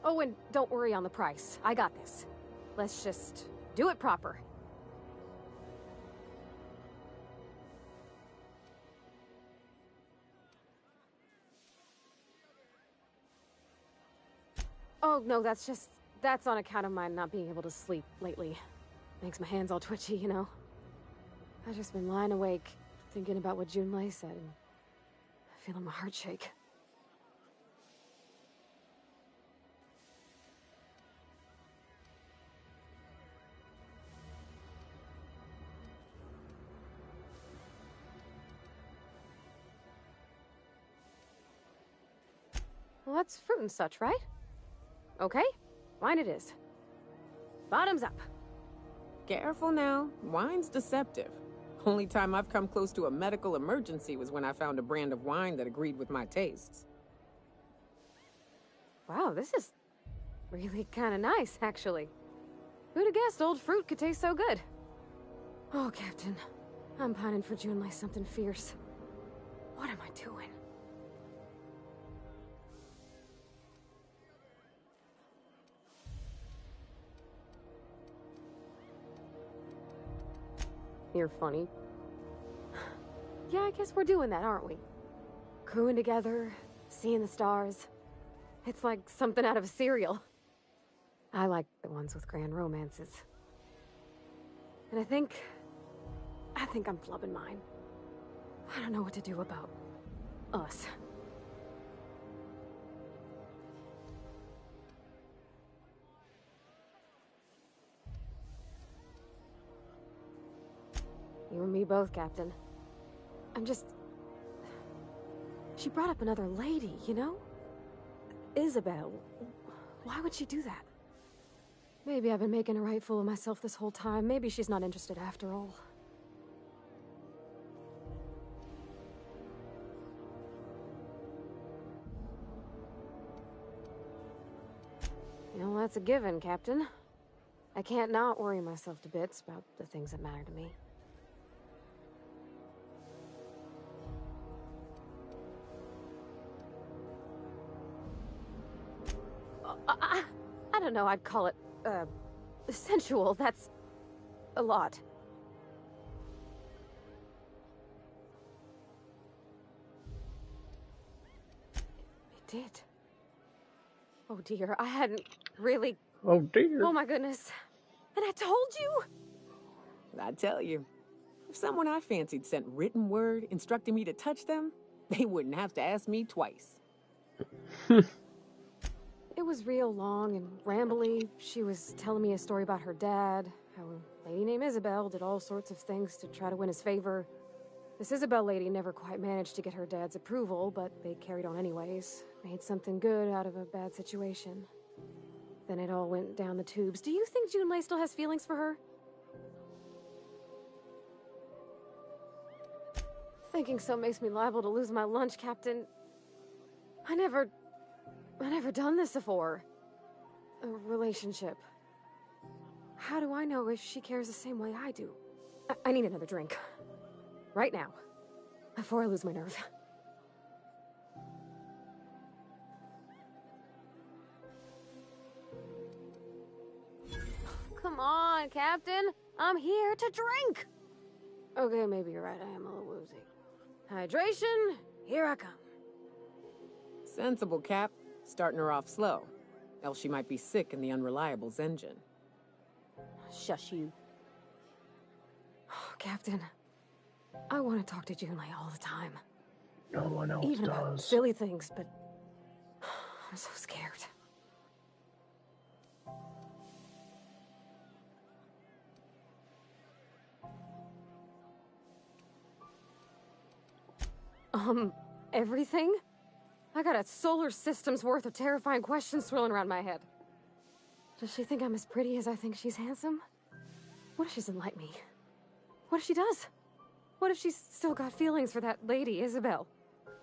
Oh, and don't worry on the price. I got this. Let's just do it proper. Oh, no, that's on account of my not being able to sleep lately. Makes my hands all twitchy, you know? I've just been lying awake, thinking about what Junlei said, and feeling my heart shake. Well, that's fruit and such, right? Okay, wine it is. Bottoms up. Careful now. Wine's deceptive. Only time I've come close to a medical emergency was when I found a brand of wine that agreed with my tastes. Wow, this is really kind of nice, actually. Who'd have guessed old fruit could taste so good? Oh, Captain. I'm pining for Junlei something fierce. What am I doing? You're funny. Yeah, I guess we're doing that, aren't we? Crewing together, seeing the stars. It's like something out of a serial. I like the ones with grand romances. And I think I'm flubbing mine. I don't know what to do about us. You and me both, Captain. I'm just... She brought up another lady, you know? Isabel. Why would she do that? Maybe I've been making a right fool of myself this whole time. Maybe she's not interested after all. You know, that's a given, Captain. I can't not worry myself to bits about the things that matter to me. I don't know, I'd call it, sensual. That's a lot. It did. Oh dear, I hadn't really... Oh dear. Oh my goodness. And I told you! I tell you, if someone I fancied sent written word instructing me to touch them, they wouldn't have to ask me twice. It was real long and rambly. She was telling me a story about her dad, how a lady named Isabel did all sorts of things to try to win his favor. This Isabel lady never quite managed to get her dad's approval, but they carried on anyways. Made something good out of a bad situation. Then it all went down the tubes. Do you think Junlei still has feelings for her? Thinking so makes me liable to lose my lunch, Captain. I never done this before. A relationship. How do I know if she cares the same way I do? I need another drink. Right now. Before I lose my nerve. Come on, Captain. I'm here to drink. Okay, maybe you're right. I am a little woozy. Hydration, here I come. Sensible, Cap. Starting her off slow. Else she might be sick in the Unreliable's engine. Shush you. Captain, I want to talk to Junlei all the time. No one else Even does. about silly things, but I'm so scared. Everything? I got a solar system's worth of terrifying questions swirling around my head. Does she think I'm as pretty as I think she's handsome? What if she doesn't like me? What if she does? What if she's still got feelings for that lady, Isabel?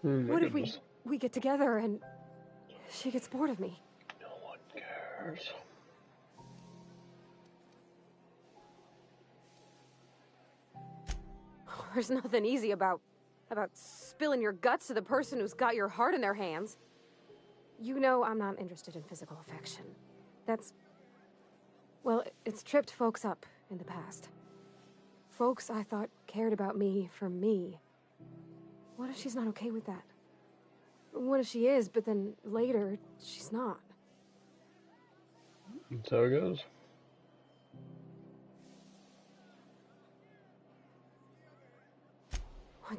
What if we get together and she gets bored of me? No one cares. There's nothing easy about spilling your guts to the person who's got your heart in their hands. You know I'm not interested in physical affection. That's... well, it's tripped folks up in the past. Folks I thought cared about me for me. What if she's not okay with that? What if she is, but then later, she's not? That's how it goes.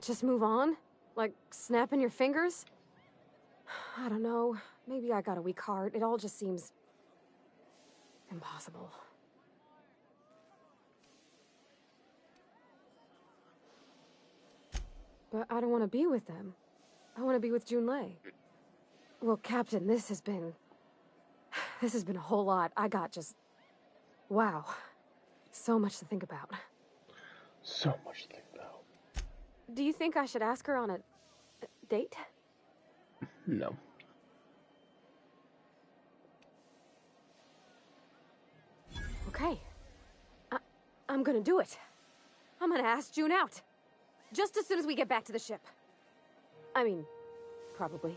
Just move on? Like, snapping your fingers? I don't know. Maybe I got a weak heart. It all just seems... impossible. But I don't want to be with them. I want to be with Junlei. Well, Captain, this has been a whole lot. I got just... wow. So much to think about. So much to think about. Do you think I should ask her on a date? No. Okay. I'm gonna do it. I'm gonna ask June out. Just as soon as we get back to the ship. I mean, probably.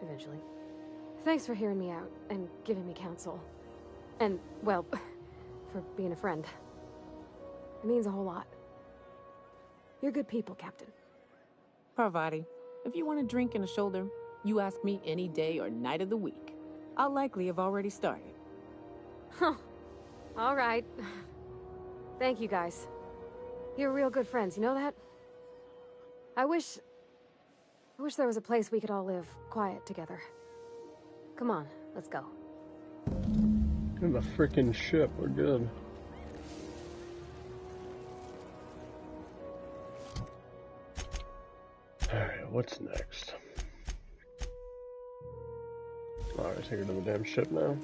Eventually. Thanks for hearing me out and giving me counsel. And, well, for being a friend. It means a whole lot. You're good people, Captain. Parvati, if you want a drink and a shoulder, you ask me any day or night of the week. I'll likely have already started. Huh. All right. Thank you, guys. You're real good friends, you know that? I wish I wish there was a place we could all live quiet together. Come on, let's go. In the freaking ship, we're good. Alright, what's next? Alright, take her to the damn ship now.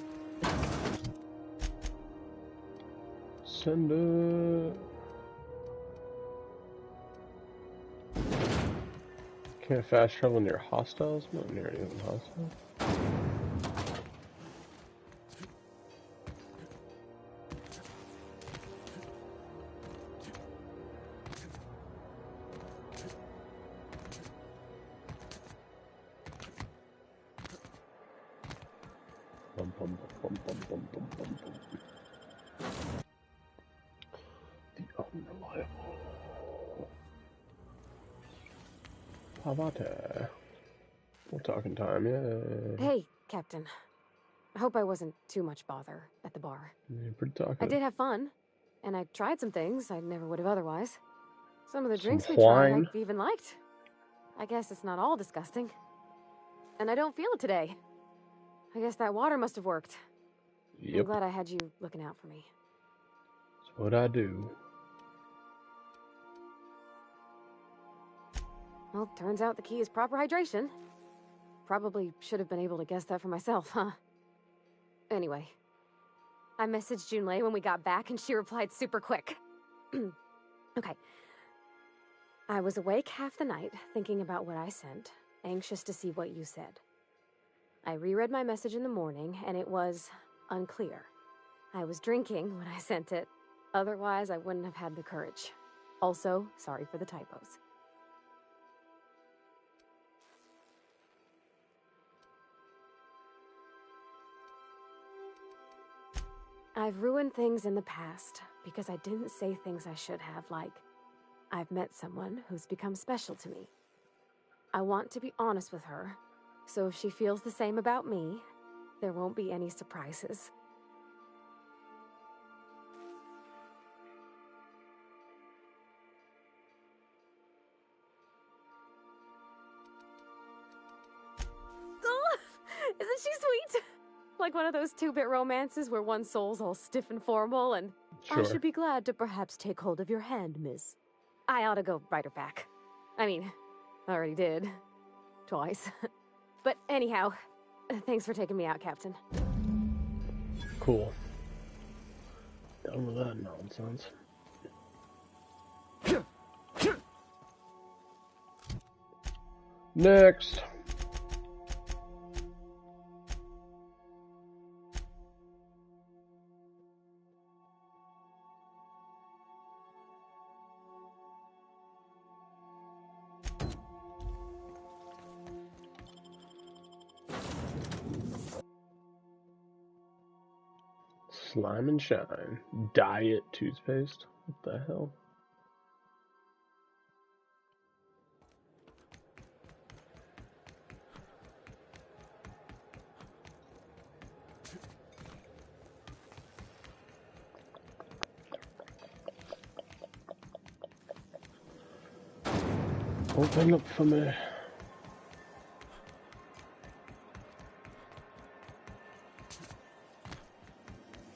Send it. Can't fast travel near hostiles? Not near any hostiles. The unreliable. Pavate. We're talking time, yeah. Hey, Captain. I hope I wasn't too much bother at the bar. You're pretty talkative. I did have fun, and I tried some things I never would have otherwise. Some of the drinks we wine. tried I even liked. I guess it's not all disgusting. And I don't feel it today. I guess that water must have worked. Yep. I'm glad I had you looking out for me. That's what I do. Well, turns out the key is proper hydration. Probably should have been able to guess that for myself, huh? Anyway, I messaged Junlei when we got back and she replied super quick. Okay. I was awake half the night, thinking about what I sent, anxious to see what you said. I reread my message in the morning, and it was unclear. I was drinking when I sent it. Otherwise, I wouldn't have had the courage. Also, sorry for the typos. I've ruined things in the past because I didn't say things I should have, like, I've met someone who's become special to me. I want to be honest with her, so if she feels the same about me, there won't be any surprises. Oh, isn't she sweet? Like one of those 2-bit romances where one soul's all stiff and formal and Sure. I should be glad to perhaps take hold of your hand, miss. I ought to go write her back. I mean, I already did. Twice. But anyhow, thanks for taking me out, Captain. Cool. Done with that nonsense. Next. Slime and Shine. Diet toothpaste? What the hell? Open up for me.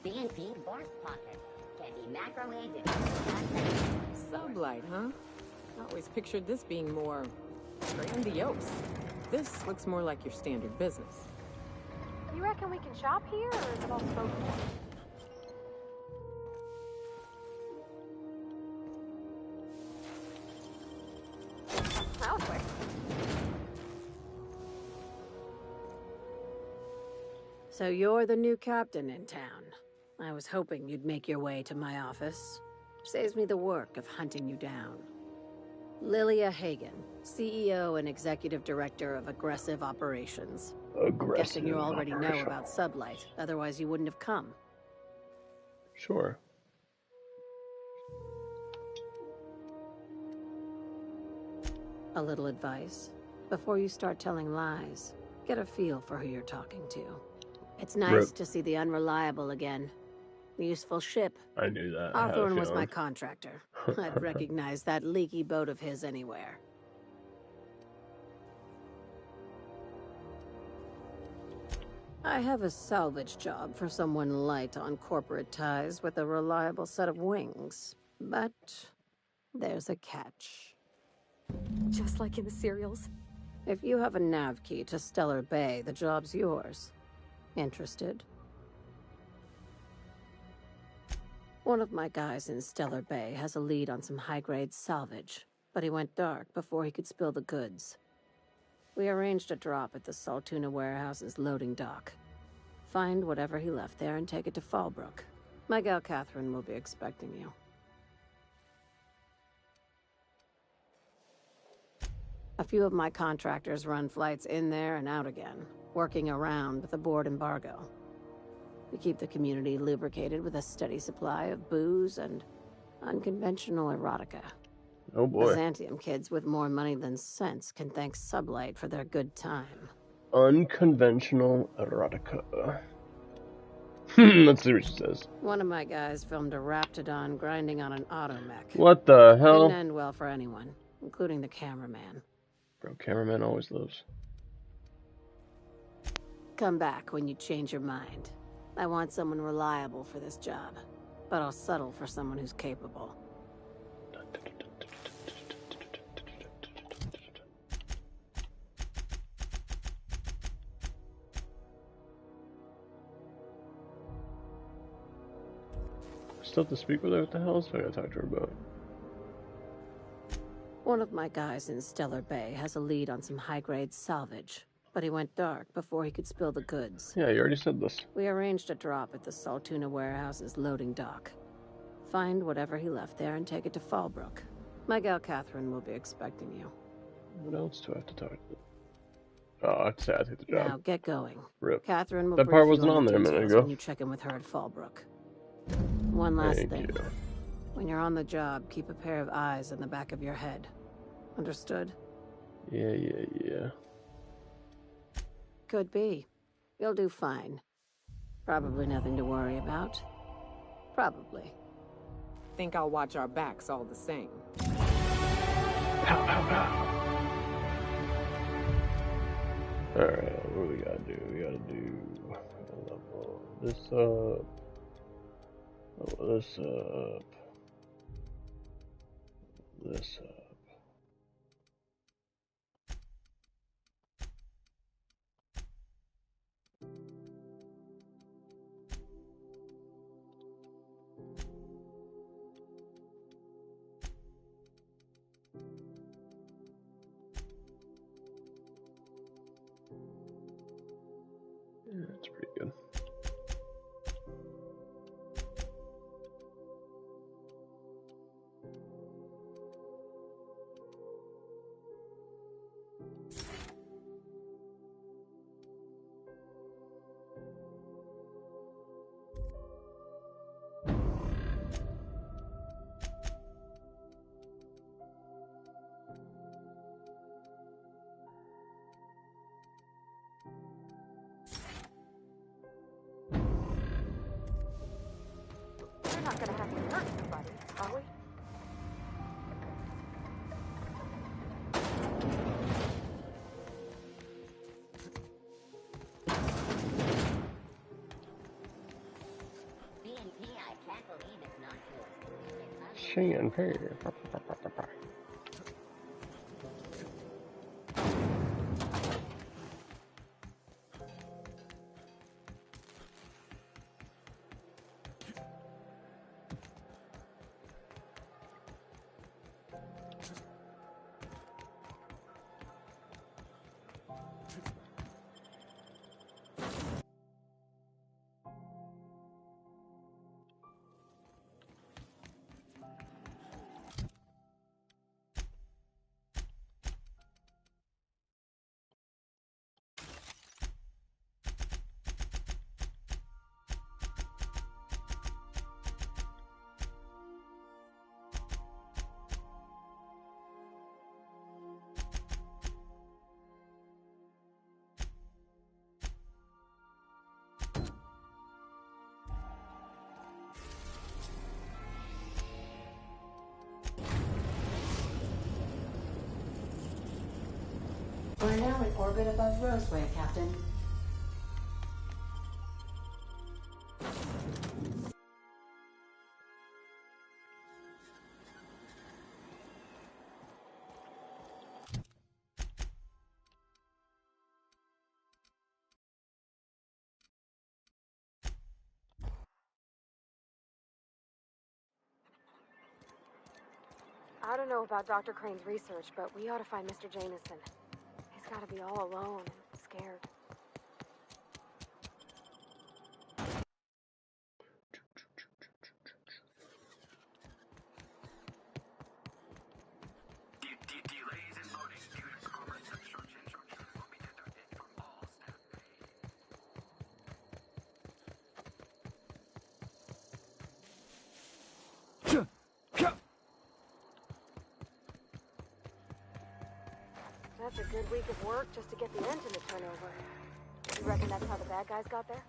CNC board pocket can be microwaved. Sublight, huh? I always pictured this being more grandiose. This looks more like your standard business. You reckon we can shop here, or is it all spoken for? That was quick. So you're the new captain in town. I was hoping you'd make your way to my office. Saves me the work of hunting you down. Lilia Hagen, CEO and Executive Director of Aggressive Operations. Guessing you already know about Sublight, otherwise you wouldn't have come. Sure. A little advice. Before you start telling lies, get a feel for who you're talking to. It's nice to see the Unreliable again. Useful ship. I knew that. I had a Hawthorne was my feeling. contractor. I'd recognize that leaky boat of his anywhere. I have a salvage job for someone light on corporate ties with a reliable set of wings. But there's a catch. Just like in the serials? If you have a nav key to Stellar Bay, the job's yours. Interested? One of my guys in Stellar Bay has a lead on some high-grade salvage, but he went dark before he could spill the goods. We arranged a drop at the Saltuna warehouse's loading dock. Find whatever he left there and take it to Fallbrook. My gal Catherine will be expecting you. A few of my contractors run flights in there and out again, working around with the board embargo. We keep the community lubricated with a steady supply of booze and unconventional erotica. Oh boy. Byzantium kids with more money than sense can thank Sublight for their good time. Unconventional erotica. Let's see what she says. One of my guys filmed a Raptidon grinding on an automech. What the hell? Didn't end well for anyone, including the cameraman. Bro, cameraman always lives. Come back when you change your mind. I want someone reliable for this job, but I'll settle for someone who's capable. Still have to speak with her? What the hell else do I gotta talk to her about? One of my guys in Stellar Bay has a lead on some high-grade salvage, but he went dark before he could spill the goods. Yeah, you already said this. We arranged a drop at the Saltuna warehouse's loading dock. Find whatever he left there and take it to Fallbrook. My gal Catherine will be expecting you. What else do I have to talk to? Oh, I'd say I take the job. Now get going. Rip. Catherine will That brief part you wasn't on the there a minute details ago. when you check in with her at Fallbrook. One last Thank thing. you. When you're on the job, keep a pair of eyes in the back of your head. Understood? Yeah. Could be. You'll do fine. Probably nothing to worry about. Probably. Think I'll watch our backs all the same. Pow, pow, pow. Alright, what do we gotta do? We gotta level this up. Level this up. This up. Yeah, that's pretty good. We're not gonna have to hurt somebody, are we? Shan Perry. We're now in orbit above Roseway, Captain. I don't know about Dr. Crane's research, but we ought to find Mr. Jameson. He's gotta be all alone and scared. That's a good week of work just to get the engine to turn over. You reckon that's how the bad guys got there?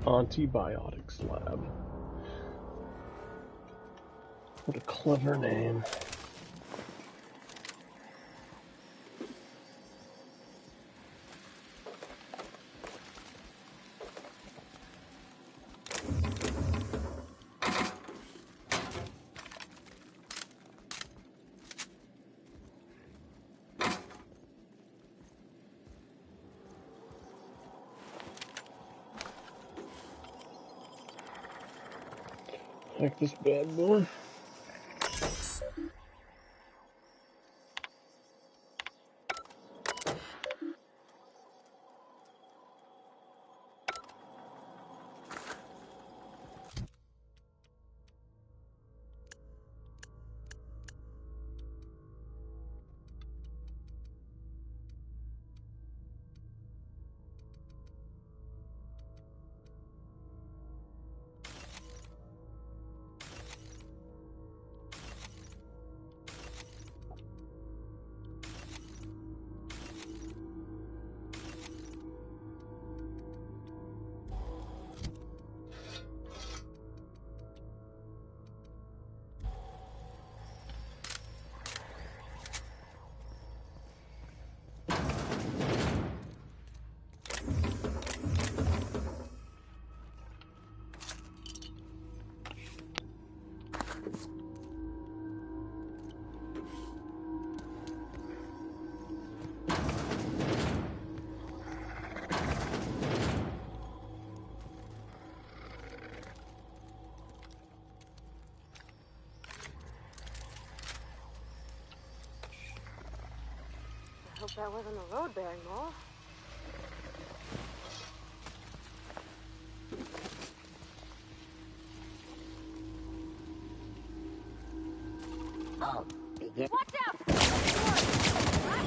Antibiotics Lab. What a clever name. Like this bad boy. I hope that wasn't a load-bearing mole. Oh, begin. Watch out! I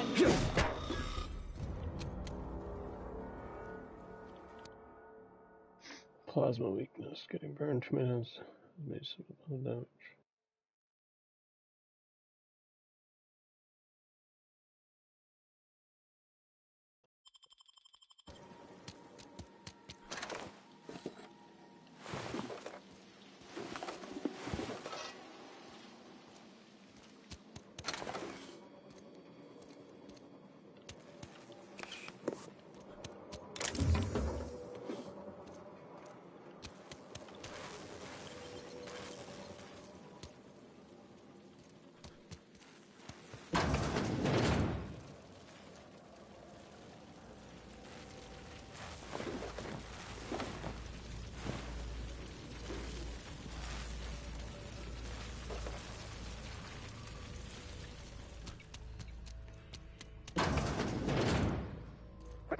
got Plasma weakness. Getting burned 2 minutes. Made some damage.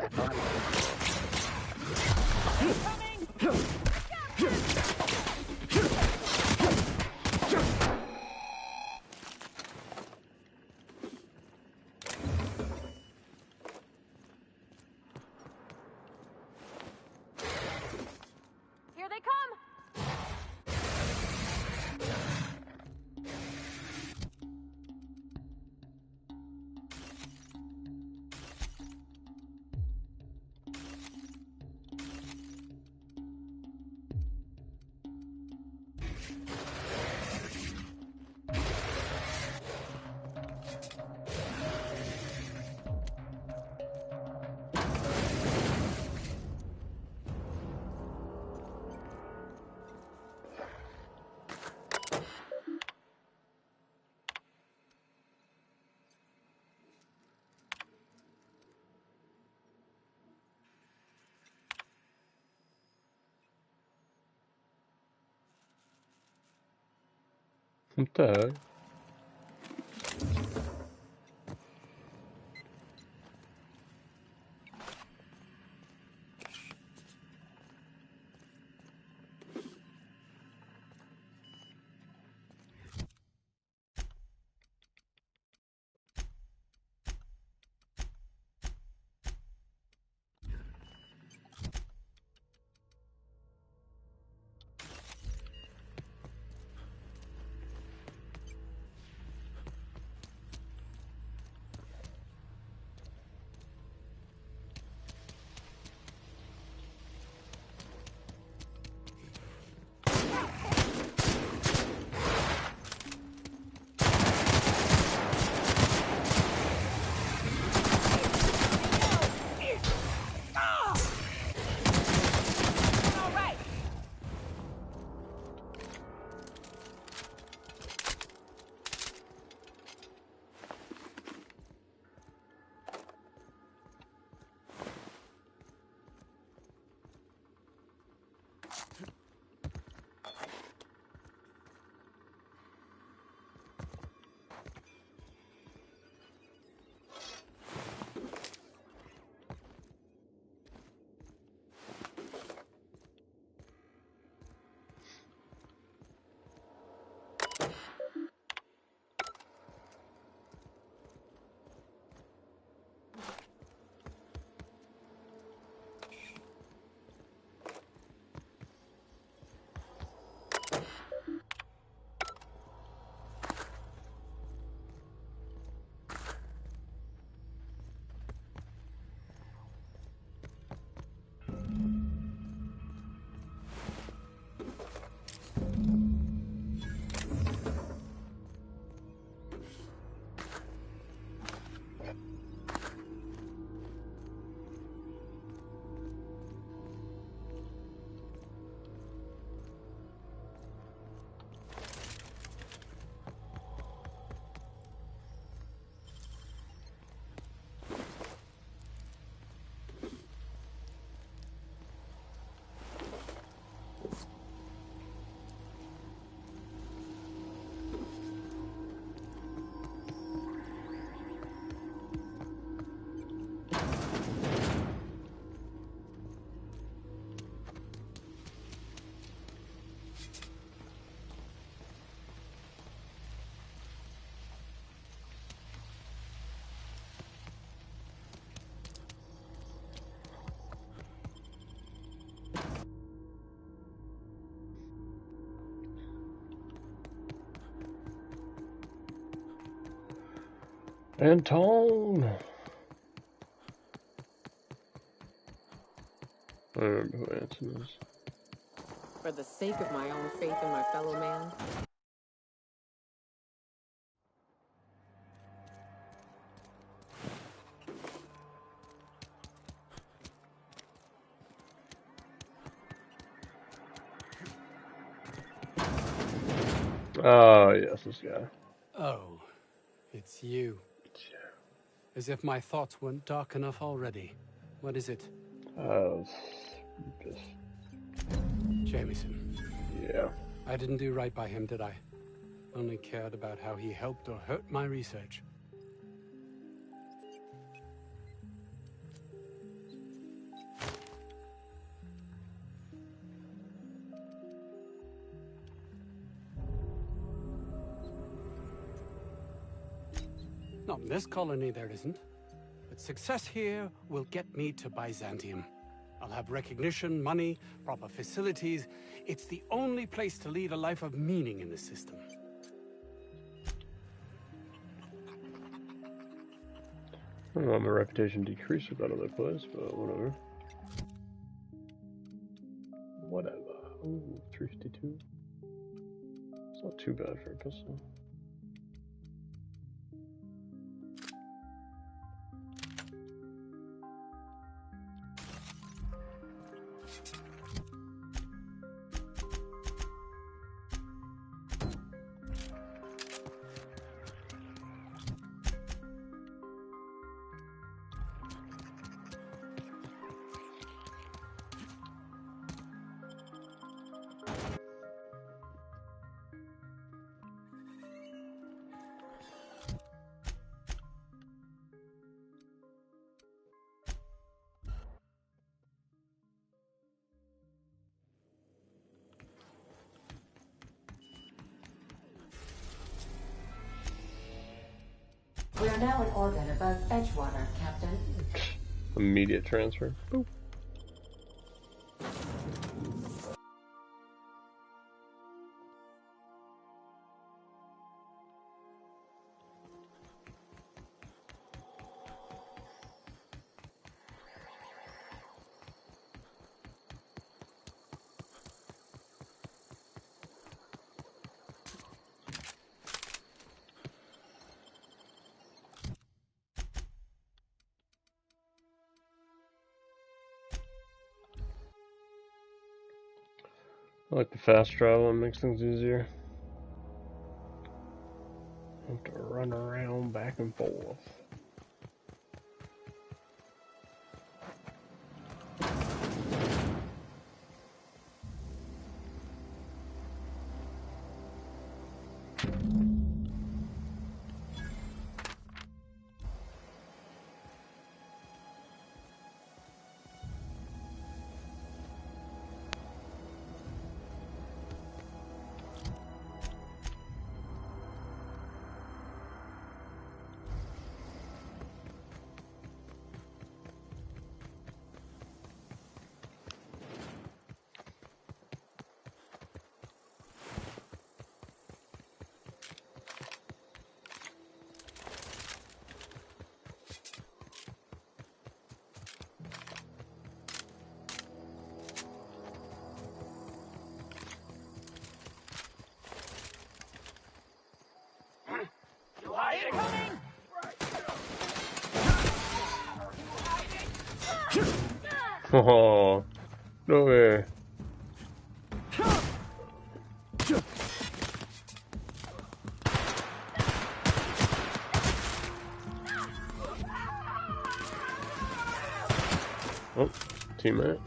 Here they come! What the heck? Anton! I don't remember who Anton is. For the sake of my own faith in my fellow man. Oh, yes, this guy. Oh, it's you. As if my thoughts weren't dark enough already. What is it? Just... Jameson. Yeah. I didn't do right by him, did I? Only cared about how he helped or hurt my research. Not in this colony, there isn't. But success here will get me to Byzantium. I'll have recognition, money, proper facilities. It's the only place to lead a life of meaning in the system. I don't want my reputation decrease with that other place, but whatever. Whatever. Ooh, 352. It's not too bad for a pistol. We are now in orbit above Edgewater, Captain. Immediate transfer. Boop. I like the fast travel, it makes things easier. I have to run around back and forth. Oh, no way. Oh, teammate.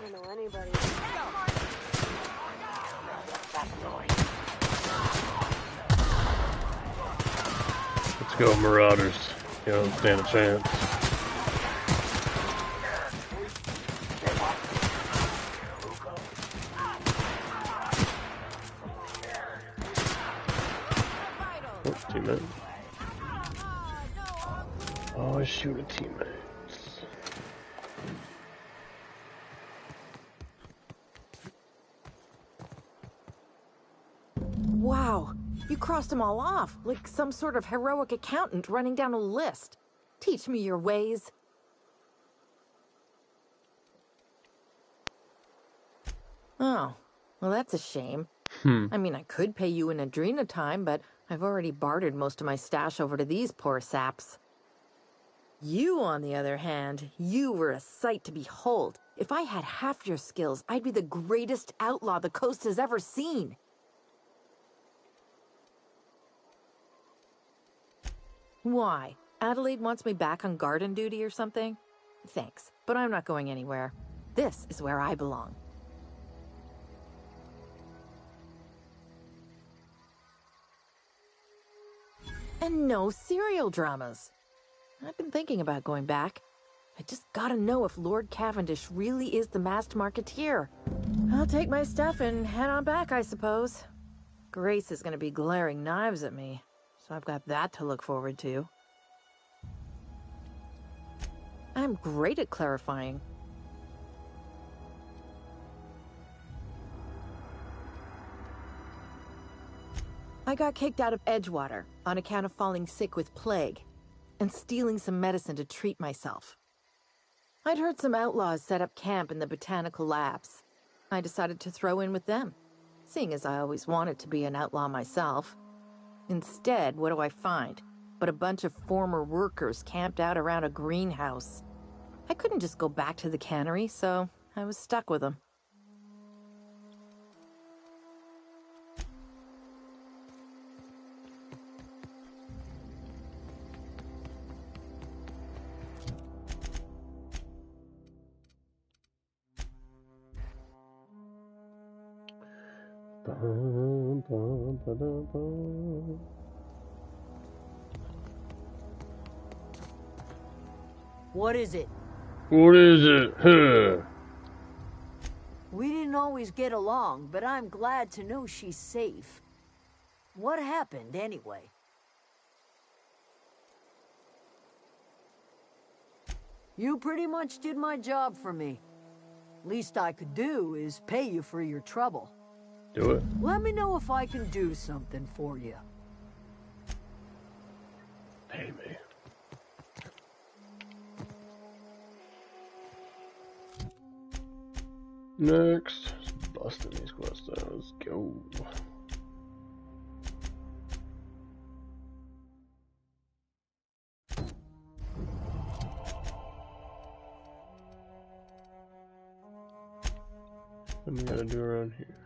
I don't know anybody. Let's go, Marauders. You don't stand a chance. Oh, teammate. Oh, I shoot a teammate. Wow, you crossed them all off, like some sort of heroic accountant running down a list. Teach me your ways. Oh, well that's a shame. I mean, I could pay you in Adrena time, but I've already bartered most of my stash over to these poor saps. You, on the other hand, you were a sight to behold. If I had half your skills, I'd be the greatest outlaw the coast has ever seen. Why? Adelaide wants me back on garden duty or something? Thanks, but I'm not going anywhere. This is where I belong. And no serial dramas. I've been thinking about going back. I just gotta know if Lord Cavendish really is the masked marketeer. I'll take my stuff and head on back, I suppose. Grace is gonna be glaring knives at me, so I've got that to look forward to. I'm great at clarifying. I got kicked out of Edgewater on account of falling sick with plague and stealing some medicine to treat myself. I'd heard some outlaws set up camp in the botanical labs. I decided to throw in with them, seeing as I always wanted to be an outlaw myself. Instead, what do I find but a bunch of former workers camped out around a greenhouse? I couldn't just go back to the cannery, so I was stuck with them. What is it? What is it? Huh? We didn't always get along, but I'm glad to know she's safe. What happened, anyway? You pretty much did my job for me. Least I could do is pay you for your trouble. Do it. Let me know if I can do something for you. Pay me. Next, busting these quests out. Let's go. What do we gotta do around here?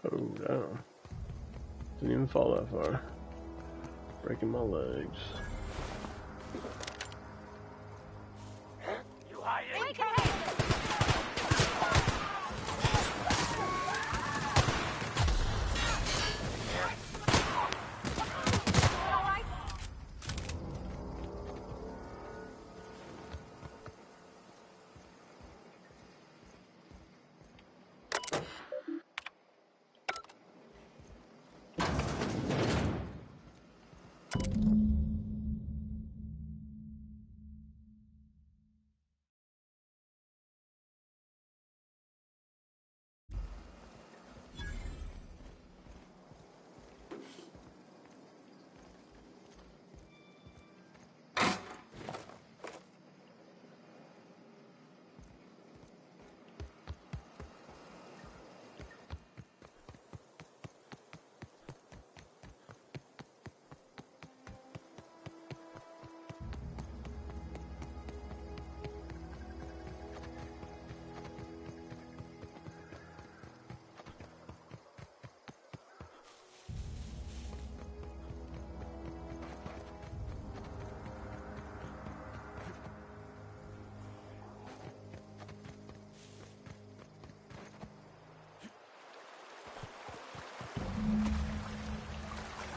Oh, down. Didn't even fall that far. Breaking my legs. You hiding?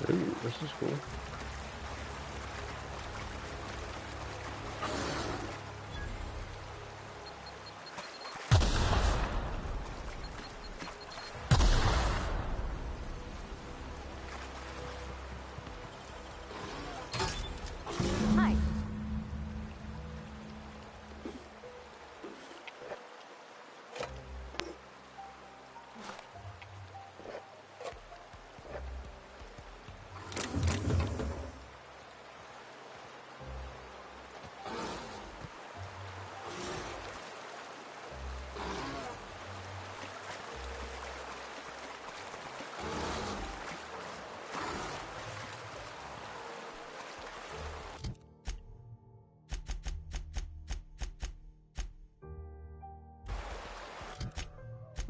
Ooh, this is cool. Hi.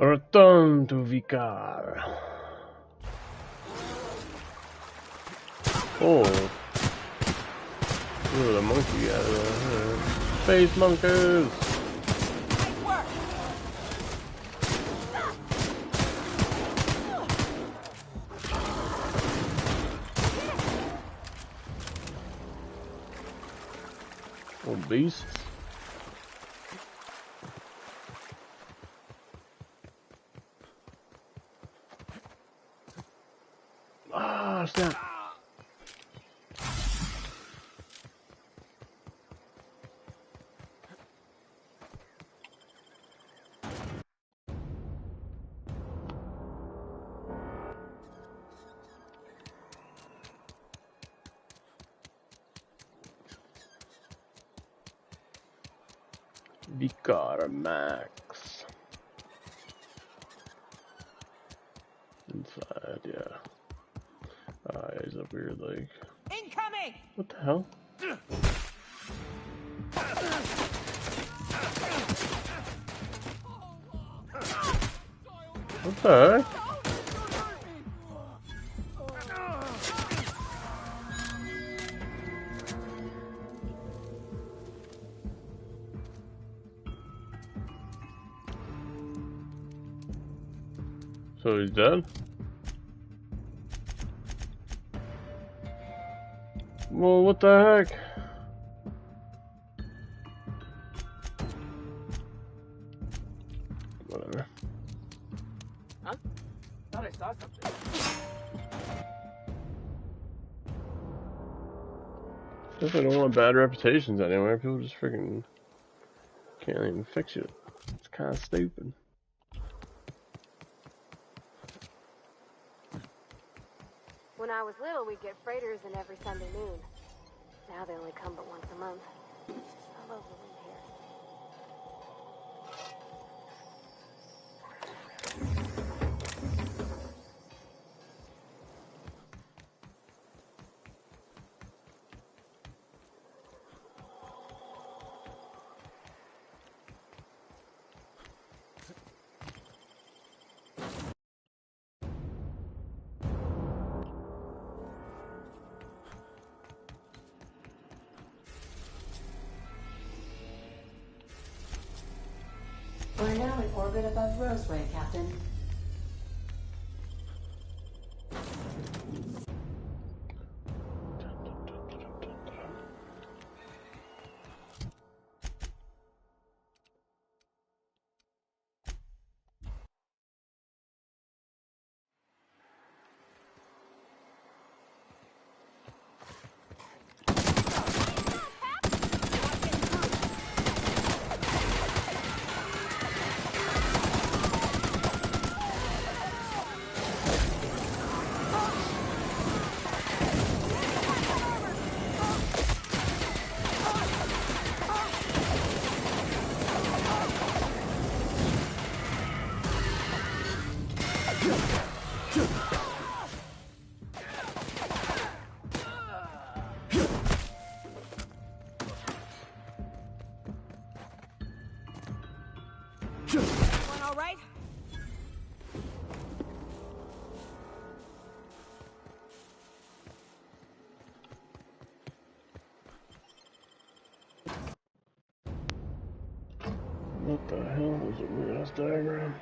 Return to Vicar. Oh. Ooh, the monkey out of there. Space monkeys! Oh, beasts. Ah, snap. Vicar Max. Inside, yeah. He's a weird, like... Incoming! What the hell? What the heck? So he's dead? Well, what the heck? Whatever. Huh? Thought I saw something. Definitely don't want bad reputations anywhere. People just freaking can't even fix it. It's kind of stupid. When I was little, we'd get freighters in every Sunday noon. Now they only come but once a month. I love the wind here. We're now in orbit above Roseway, Captain. Everyone all right? What the hell is a weird ass diagram?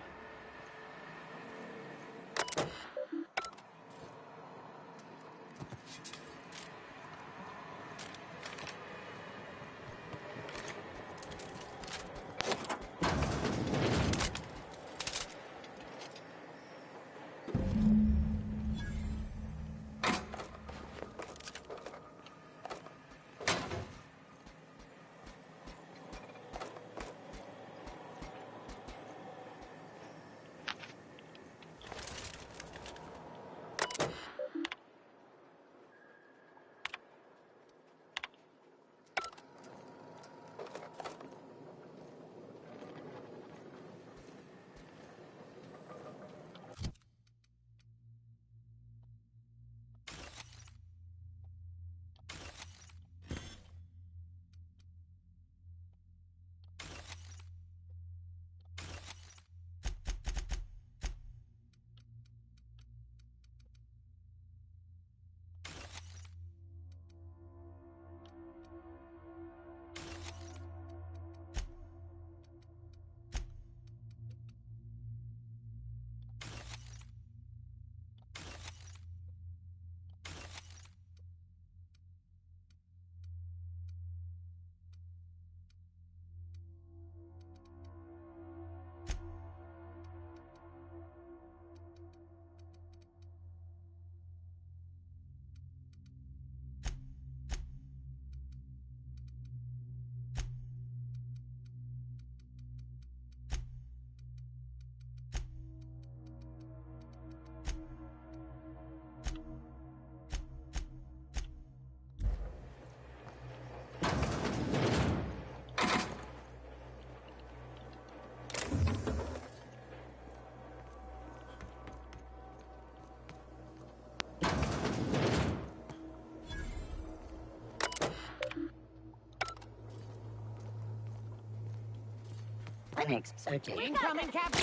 Phoenix searching. Incoming, Captain!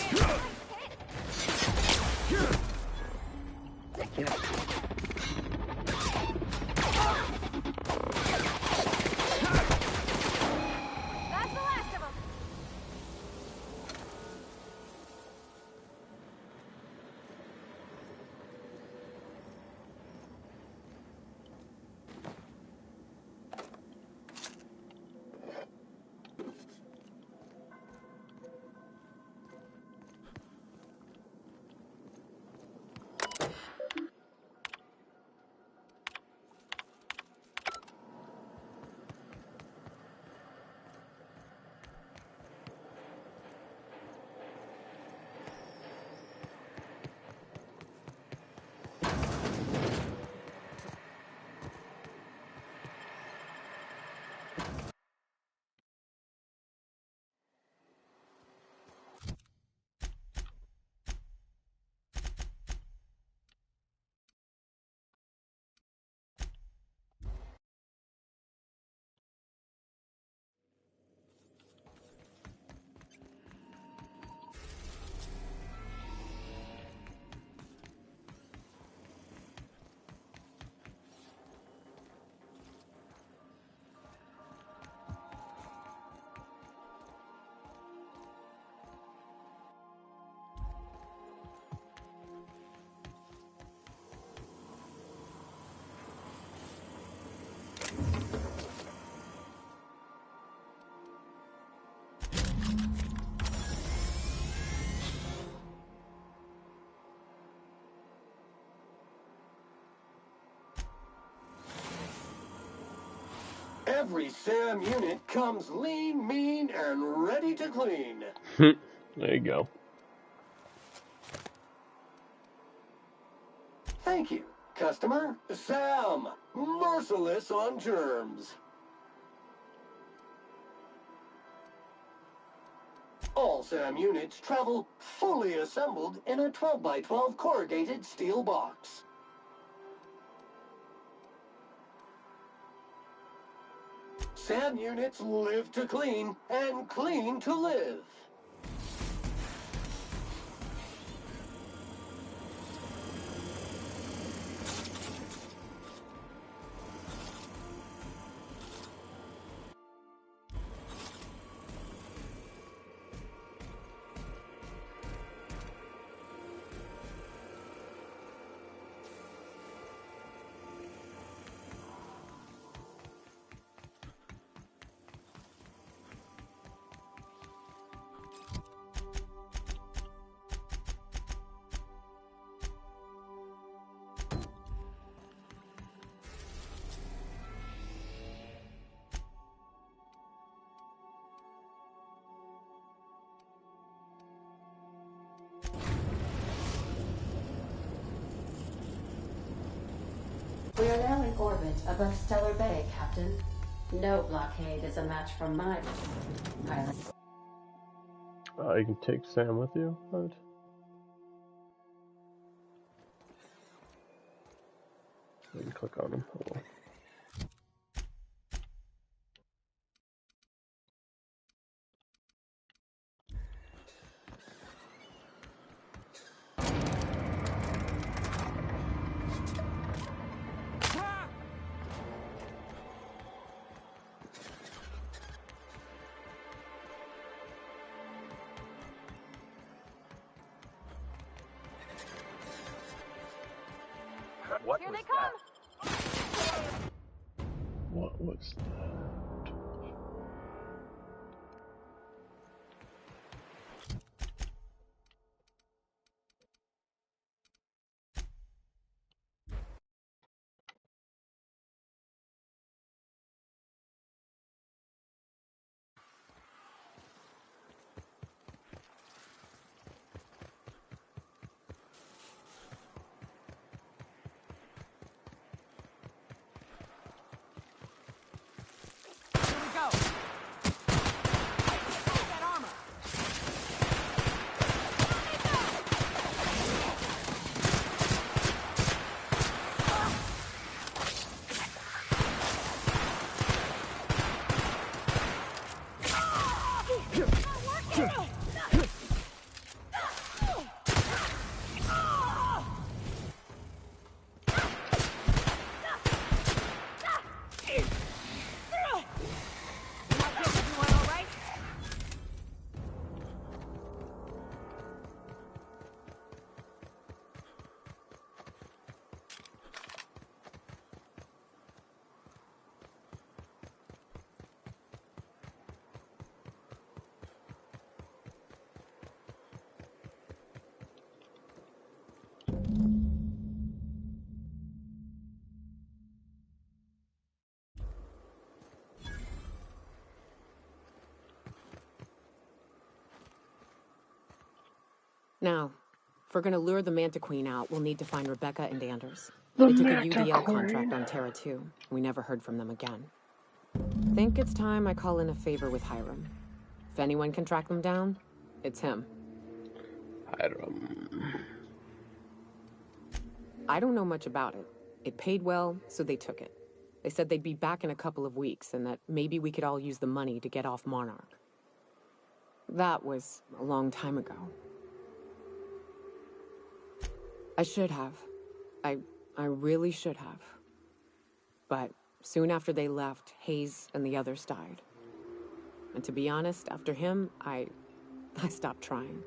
Secure. That's the last of them. Every SAM unit comes lean, mean, and ready to clean. There you go. Thank you, customer. SAM, merciless on germs. All SAM units travel fully assembled in a 12x12 corrugated steel box. SAM units live to clean and clean to live. We are now in orbit above Stellar Bay, Captain. No blockade is a match for my pilot. You can take Sam with you? What? You can click on him. Oh. What Here was they come! What was that? Now, if we're gonna lure the Manta Queen out, we'll need to find Rebecca and Anders. The They took a Manta UDL Queen. contract on Terra 2. We never heard from them again. Think it's time I call in a favor with Hiram. If anyone can track them down, it's him. Hiram. I don't know much about it. It paid well, so they took it. They said they'd be back in a couple of weeks, and that maybe we could all use the money to get off Monarch. That was a long time ago. I should have. I really should have. But soon after they left, Hayes and the others died. And to be honest, after him, I stopped trying.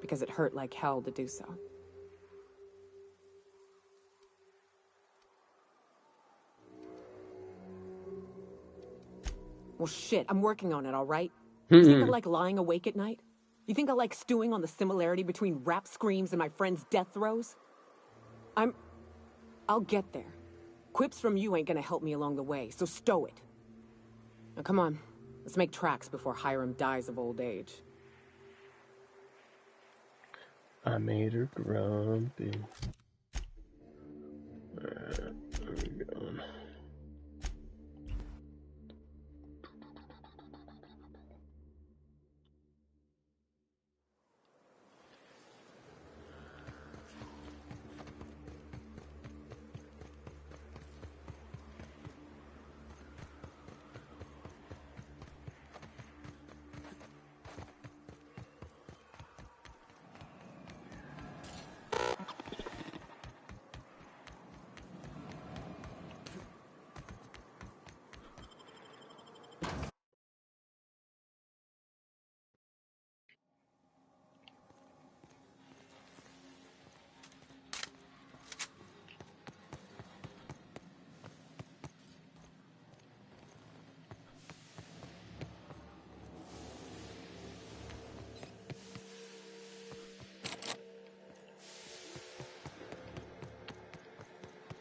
Because it hurt like hell to do so. Well, shit, I'm working on it, all right? You think I like lying awake at night? You think I like stewing on the similarity between rap screams and my friend's death throes? I'll get there. Quips from you ain't gonna help me along the way, so stow it. Now come on, let's make tracks before Hiram dies of old age. I made her grumpy. Alright, where we going?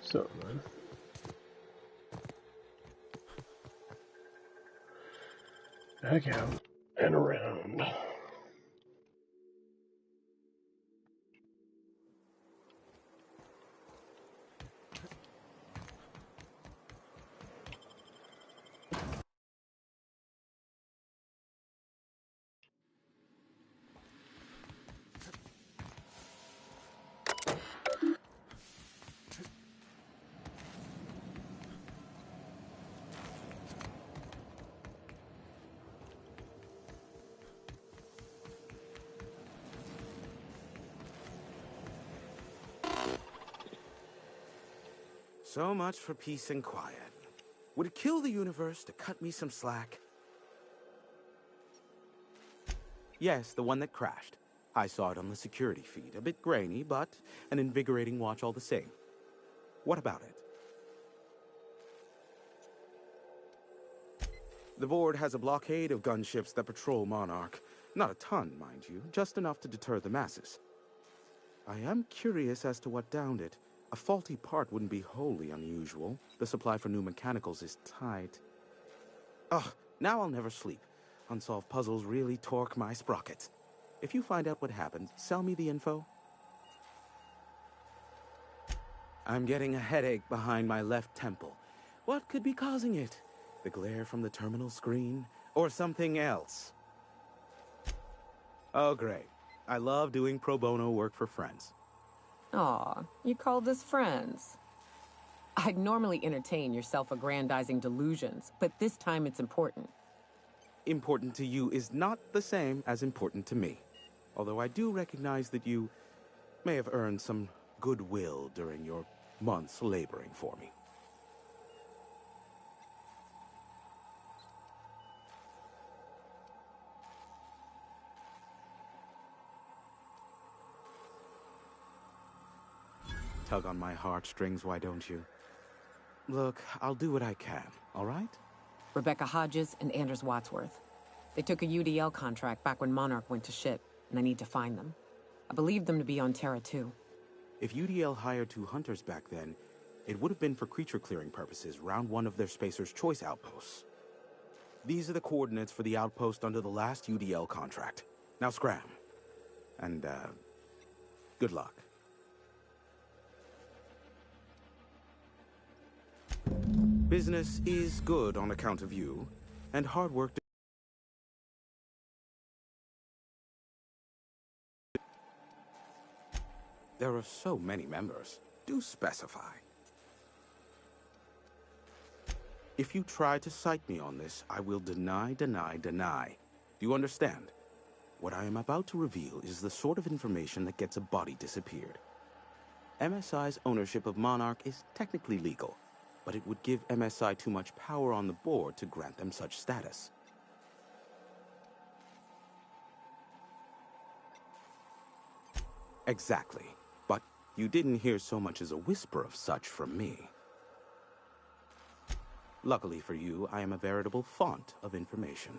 So, man. Back out and around. So much for peace and quiet. Would it kill the universe to cut me some slack? Yes, the one that crashed. I saw it on the security feed. A bit grainy, but an invigorating watch all the same. What about it? The board has a blockade of gunships that patrol Monarch. Not a ton, mind you, just enough to deter the masses. I am curious as to what downed it. A faulty part wouldn't be wholly unusual. The supply for new mechanicals is tight. Ugh, now I'll never sleep. Unsolved puzzles really torque my sprockets. If you find out what happened, sell me the info. I'm getting a headache behind my left temple. What could be causing it? The glare from the terminal screen? Or something else? Oh, great. I love doing pro bono work for friends. Aw, you called us friends. I'd normally entertain your self-aggrandizing delusions, but this time it's important. Important to you is not the same as important to me. Although I do recognize that you may have earned some goodwill during your months laboring for me. Tug on my heartstrings, why don't you? Look, I'll do what I can, all right? Rebecca Hodges and Anders Wadsworth. They took a UDL contract back when Monarch went to shit, and I need to find them. I believe them to be on Terra 2. If UDL hired 2 hunters back then, it would have been for creature clearing purposes, round 1 of their Spacer's Choice outposts. These are the coordinates for the outpost under the last UDL contract. Now scram. And, Good luck. Business is good on account of you, and hard work. There are so many members. Do specify. If you try to cite me on this, I will deny, deny, deny. Do you understand? What I am about to reveal is the sort of information that gets a body disappeared. MSI's ownership of Monarch is technically legal, but it would give MSI too much power on the board to grant them such status. Exactly. But you didn't hear so much as a whisper of such from me. Luckily for you, I am a veritable font of information.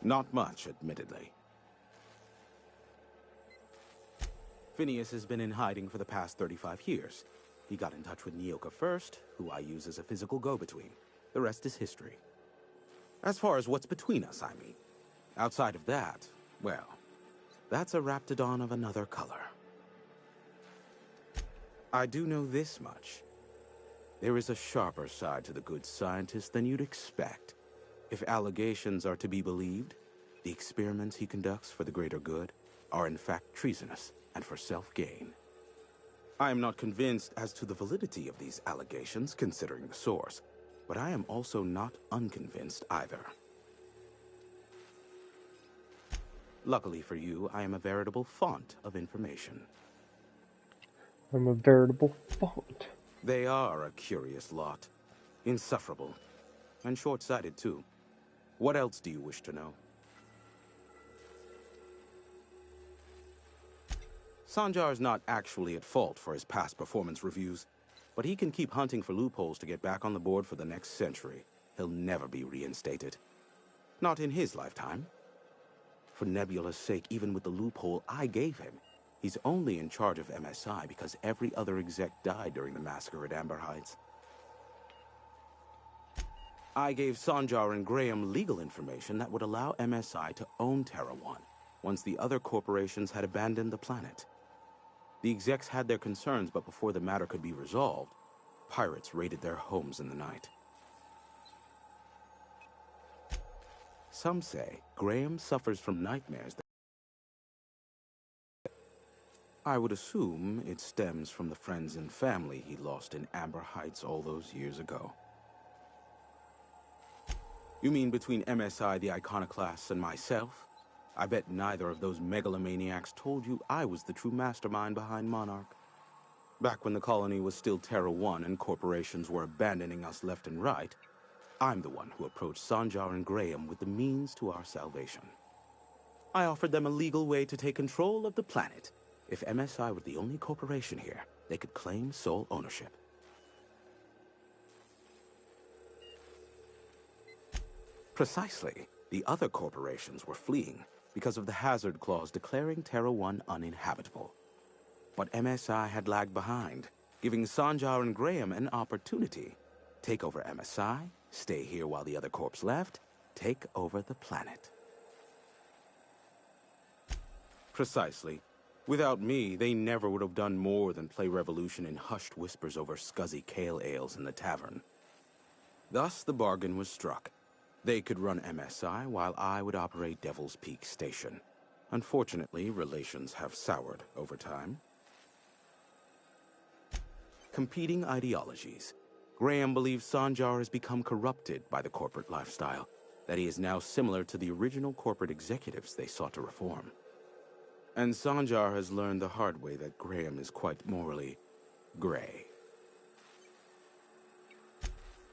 Not much, admittedly. Phineas has been in hiding for the past 35 years. He got in touch with Nyoka first, who I use as a physical go-between. The rest is history. As far as what's between us, I mean. Outside of that, well, that's a raptidon of another color. I do know this much. There is a sharper side to the good scientist than you'd expect. If allegations are to be believed, the experiments he conducts for the greater good are in fact treasonous and for self-gain. I am not convinced as to the validity of these allegations, considering the source, but I am also not unconvinced either. Luckily for you, I am a veritable font of information. I'm a veritable font. They are a curious lot. Insufferable. And short-sighted, too. What else do you wish to know? Sanjar's not actually at fault for his past performance reviews, but he can keep hunting for loopholes to get back on the board for the next century. He'll never be reinstated. Not in his lifetime. For Nebula's sake, even with the loophole I gave him, he's only in charge of MSI because every other exec died during the massacre at Amber Heights. I gave Sanjar and Graham legal information that would allow MSI to own Terra 1 once the other corporations had abandoned the planet. The execs had their concerns, but before the matter could be resolved, pirates raided their homes in the night. Some say Graham suffers from nightmares that I would assume it stems from the friends and family he lost in Amber Heights all those years ago. You mean between MSI, the Iconoclasts, and myself? I bet neither of those megalomaniacs told you I was the true mastermind behind Monarch. Back when the colony was still Terra 1 and corporations were abandoning us left and right, I'm the one who approached Sanjar and Graham with the means to our salvation. I offered them a legal way to take control of the planet. If MSI were the only corporation here, they could claim sole ownership. Precisely. The other corporations were fleeing because of the hazard clause declaring Terra 1 uninhabitable. But MSI had lagged behind, giving Sanjar and Graham an opportunity. Take over MSI, stay here while the other corps left, take over the planet. Precisely. Without me, they never would have done more than play Revolution in hushed whispers over scuzzy kale ales in the tavern. Thus, the bargain was struck. They could run MSI while I would operate Devil's Peak Station. Unfortunately, relations have soured over time. Competing ideologies. Graham believes Sanjar has become corrupted by the corporate lifestyle, that he is now similar to the original corporate executives they sought to reform. And Sanjar has learned the hard way that Graham is quite morally gray.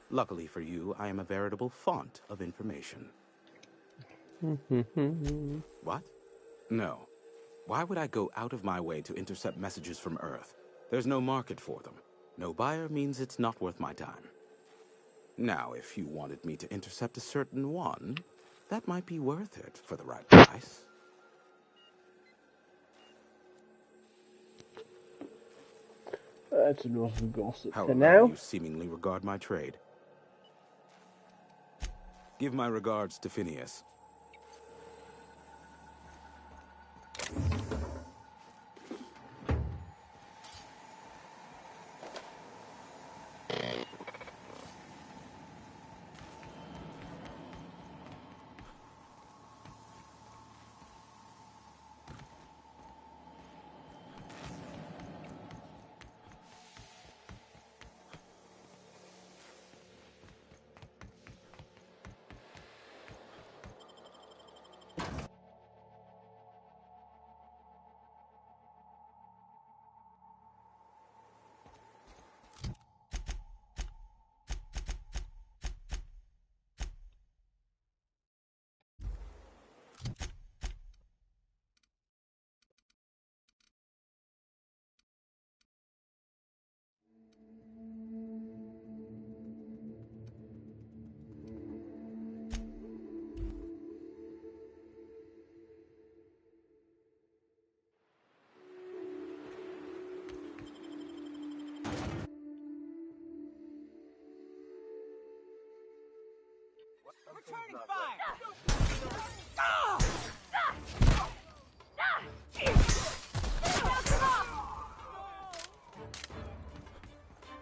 Luckily for you, I am a veritable font of information. What? No. Why would I go out of my way to intercept messages from Earth? There's no market for them. No buyer means it's not worth my time. Now, if you wanted me to intercept a certain one, that might be worth it for the right price. That's enough of gossip How for low now. you seemingly regard my trade. Give my regards to Phineas. Returning fire!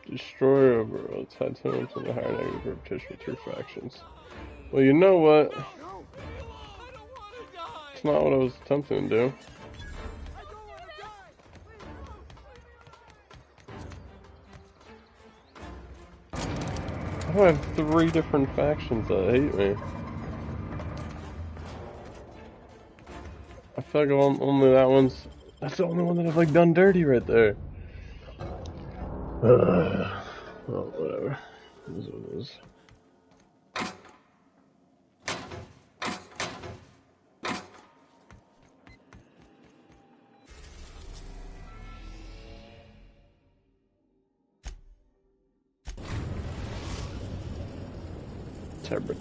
Destroy overall titanium to the higher negative repetition with two factions. Well, you know what? It's not what I was attempting to do. I have 3 different factions that hate me. I feel like only that's the only one that I've like done dirty right there. Well, whatever. It is what it is.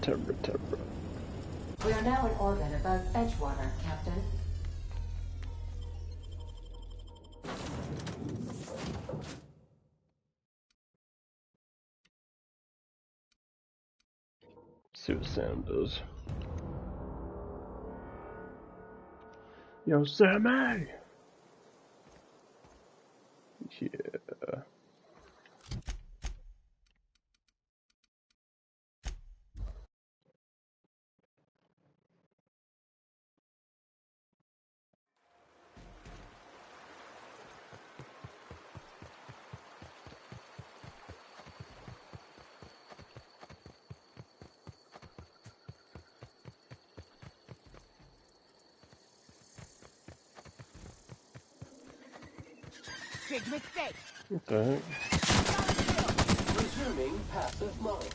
Terra. We are now in orbit above Edgewater, Captain. See what Sam does. Yo, Sammy! Yeah. Big mistake. What the heck? Resuming passive mode.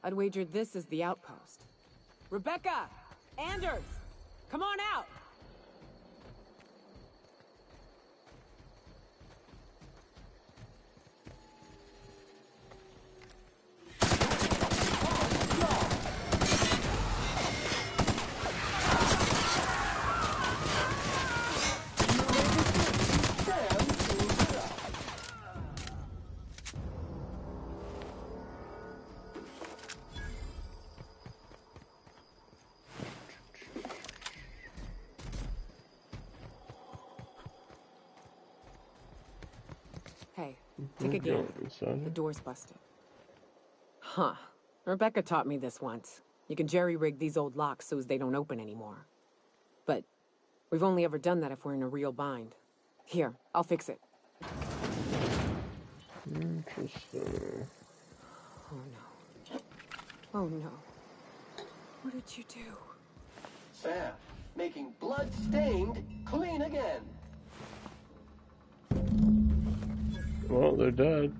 I'd wager this is the outpost. Rebecca! Anders! Come on out! Hey, take a gander. The door's busted. Huh. Rebecca taught me this once. You can jerry-rig these old locks so as they don't open anymore. But we've only ever done that if we're in a real bind. Here, I'll fix it. Interesting. Oh no. Oh no. What did you do? Sam, making blood-stained clean again. Well, they're dead.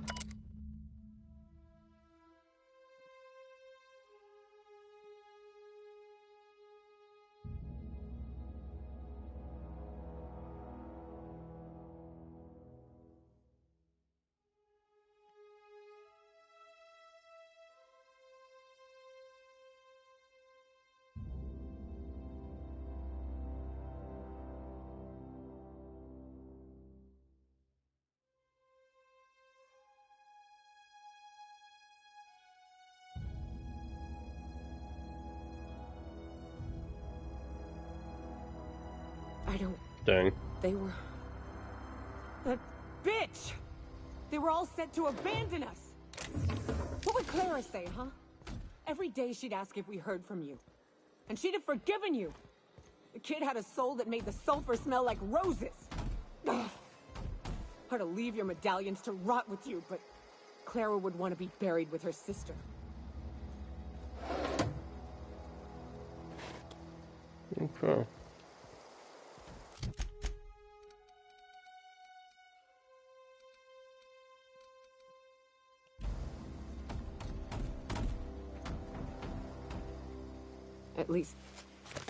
I don't... Dang. They were... That bitch! They were all set to abandon us! What would Clara say, huh? Every day she'd ask if we heard from you. And she'd have forgiven you! The kid had a soul that made the sulfur smell like roses! Ugh. I'd leave your medallions to rot with you, but Clara would want to be buried with her sister. Okay.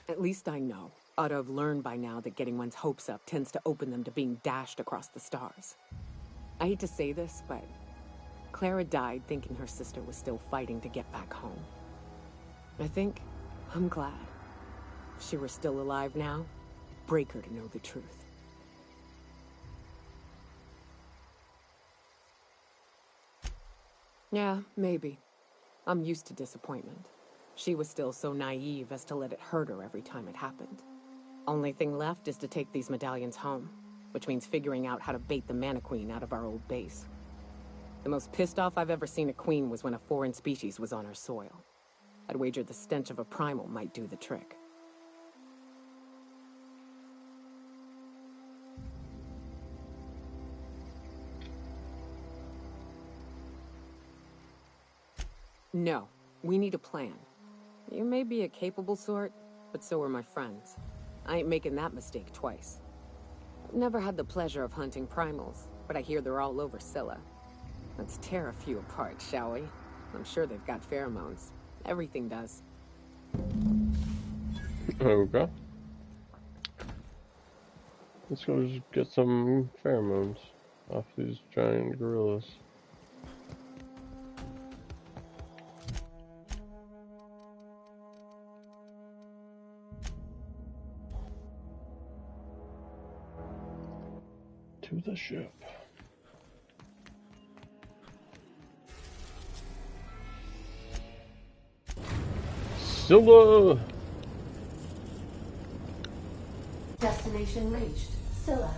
At least I know. Ought to have learned by now that getting one's hopes up tends to open them to being dashed across the stars. I hate to say this, but Clara died thinking her sister was still fighting to get back home. I'm glad. If she were still alive now, it'd break her to know the truth. Yeah, maybe. I'm used to disappointment. She was still so naive as to let it hurt her every time it happened. Only thing left is to take these medallions home, which means figuring out how to bait the Mana Queen out of our old base. The most pissed off I've ever seen a queen was when a foreign species was on her soil. I'd wager the stench of a primal might do the trick. No, we need a plan. You may be a capable sort, but so are my friends. I ain't making that mistake twice. I've never had the pleasure of hunting primals, but I hear they're all over Scylla. Let's tear a few apart, shall we? I'm sure they've got pheromones. Everything does. Okay. Let's go just get some pheromones off these giant gorillas. To the ship. Scylla! Destination reached. Scylla.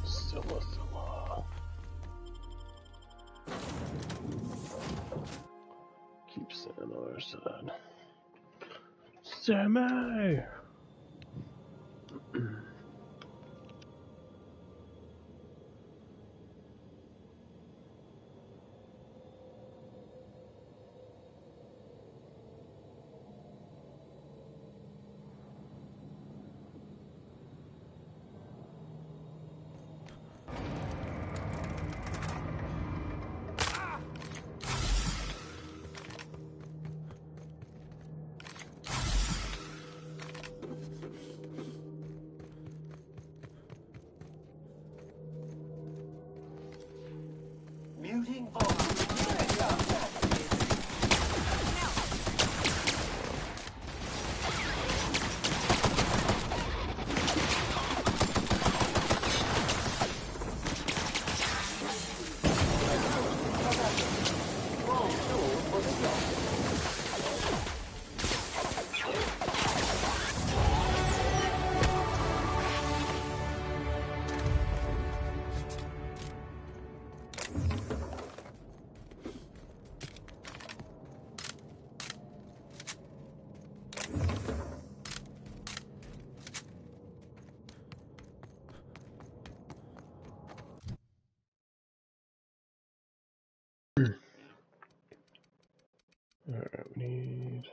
Scylla, Scylla. Keep saying on the other side. Sammy! Muting volume. Alright, we need...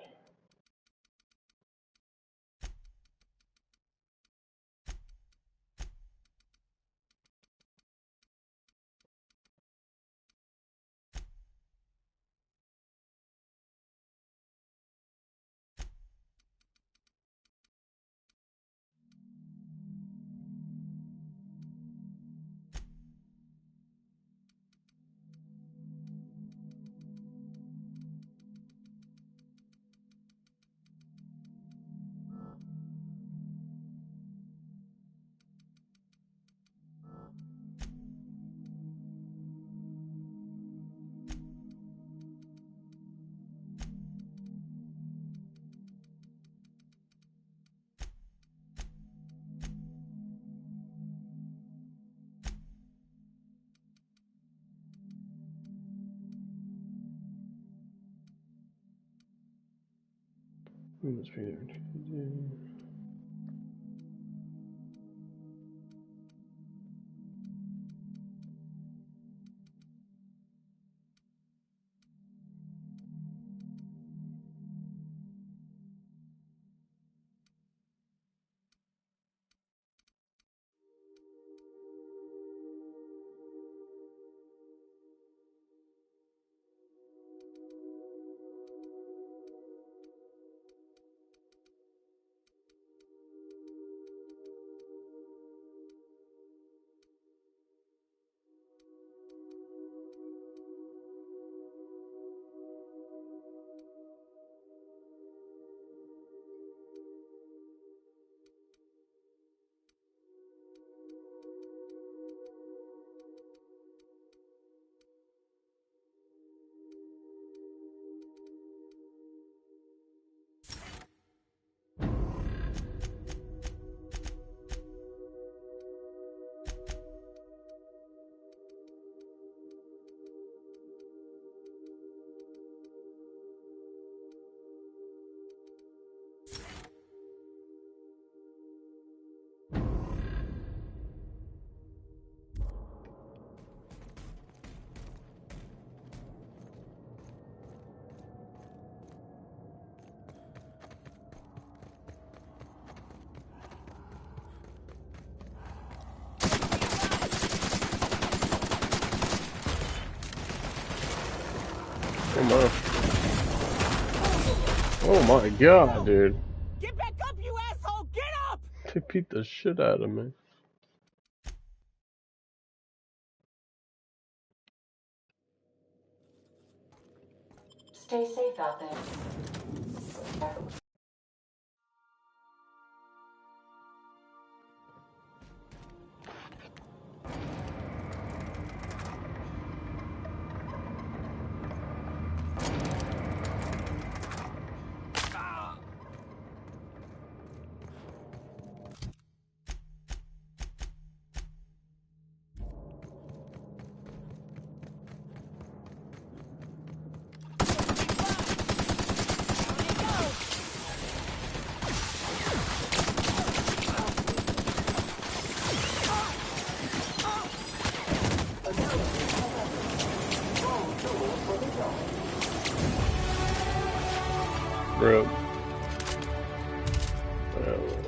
We must be there. Oh my god, dude. Get back up, you asshole! Get up! They beat the shit out of me. Stay safe out there. Bro.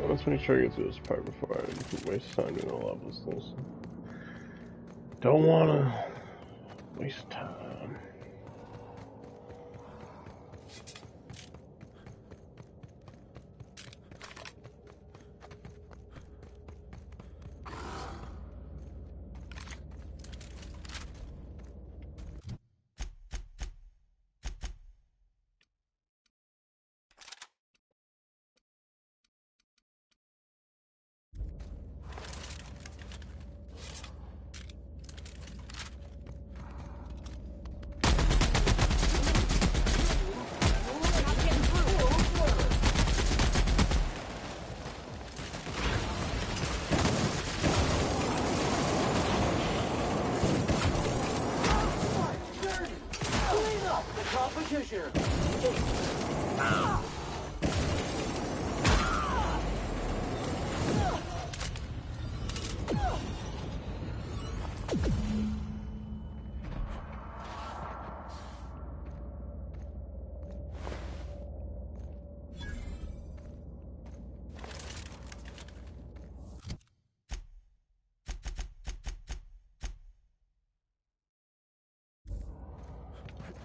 Let's make sure I get through this part before I waste time doing all levels. This. Don't wanna waste time.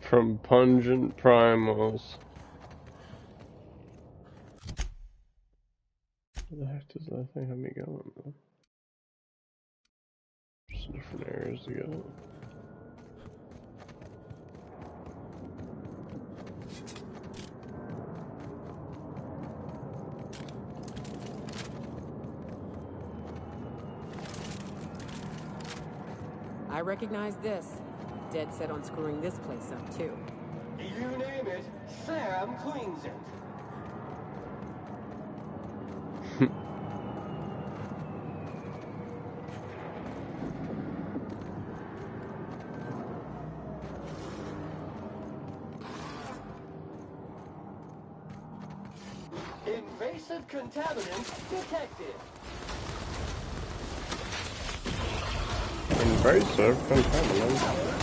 From pungent primals. Where the heck does that thing have me going, though? Just different areas to get it. I recognize this. Dead set on screwing this place up, too. You name it, Sam cleans it. Invasive contaminants detected. Invasive contaminants.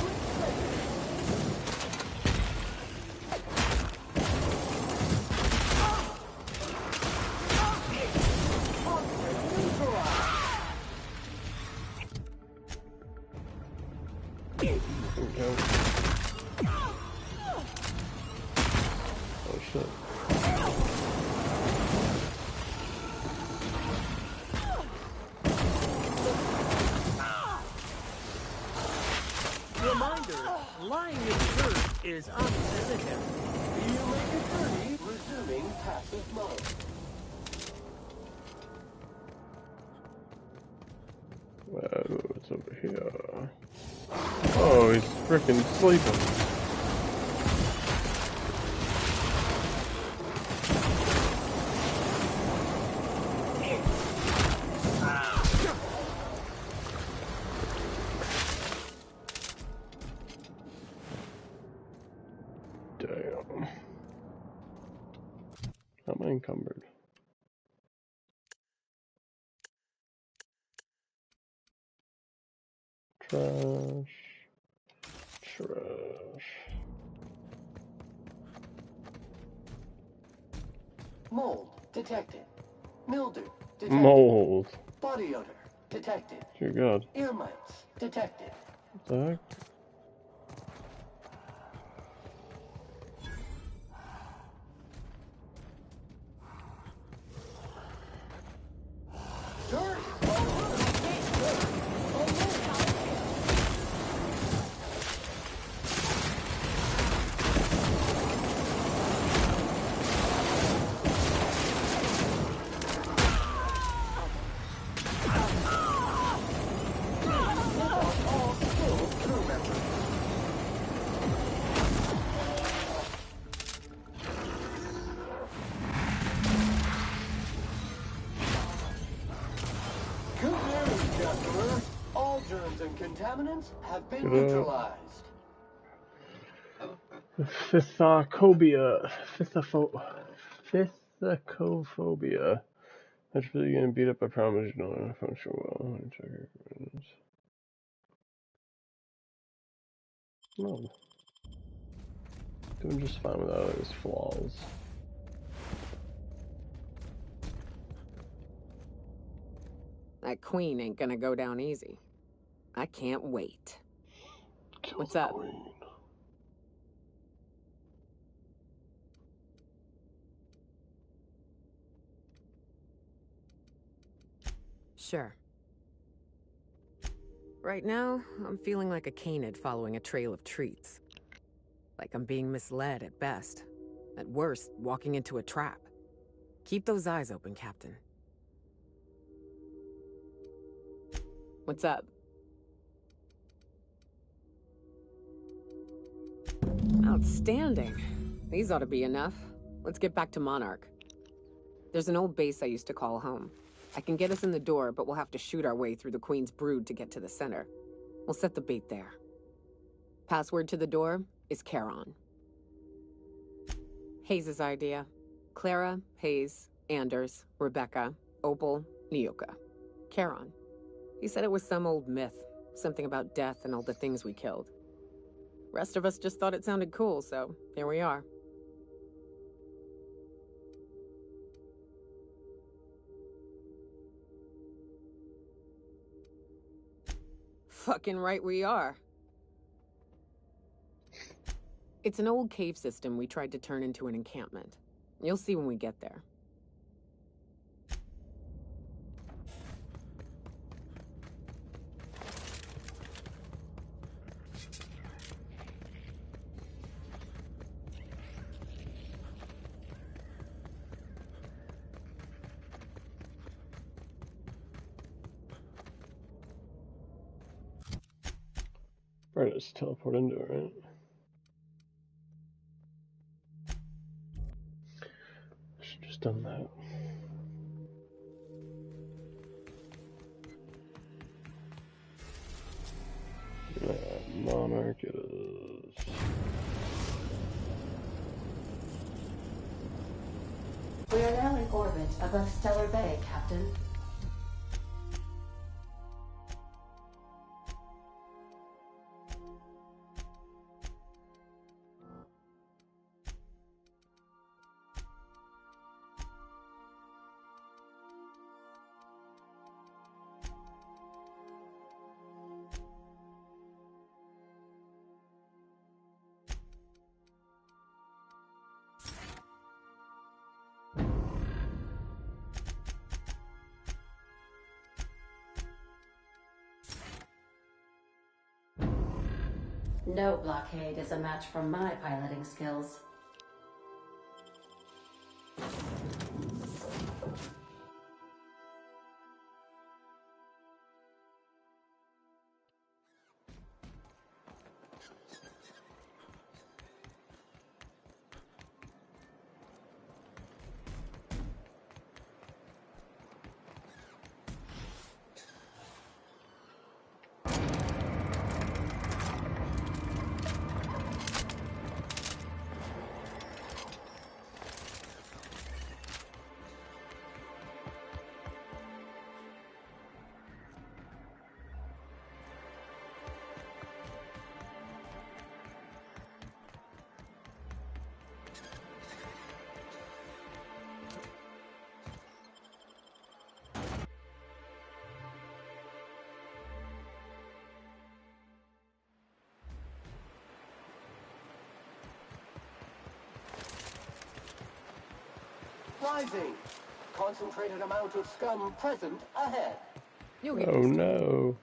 Oh shit. Reminder, lying in dirt is unsensitive. You make it dirty, resuming passive mode. What's over here? Oh, he's freaking sleeping. Damn. How am I encumbered? Trash. Trash. Mold detected. Mildew detected. Mold. Body odor detected. Dear God. Ear mites detected. What the heck? Germs and contaminants have been neutralized. Phythophobia. Phythophobia. That's really getting beat up, I promise you don't function well. No. Doing just fine without its flaws. That queen ain't gonna go down easy. I can't wait. What's up? Queen. Sure. Right now, I'm feeling like a canid following a trail of treats. Like I'm being misled at best. At worst, walking into a trap. Keep those eyes open, Captain. What's up? Outstanding. These ought to be enough. Let's get back to Monarch. There's an old base I used to call home. I can get us in the door, but we'll have to shoot our way through the Queen's brood to get to the center. We'll set the bait there. Password to the door is Charon. Hayes' idea. Clara, Hayes, Anders, Rebecca, Opal, Nyoka. Charon. He said it was some old myth. Something about death and all the things we killed. Rest of us just thought it sounded cool, so here we are. Fucking right we are. It's an old cave system we tried to turn into an encampment. You'll see when we get there. Right, just teleport into it, right? Should've just done that. Monarch it is. We are now in orbit above Stellar Bay, Captain. No blockade is a match for my piloting skills. Rising. Concentrated amount of scum present ahead. Oh no.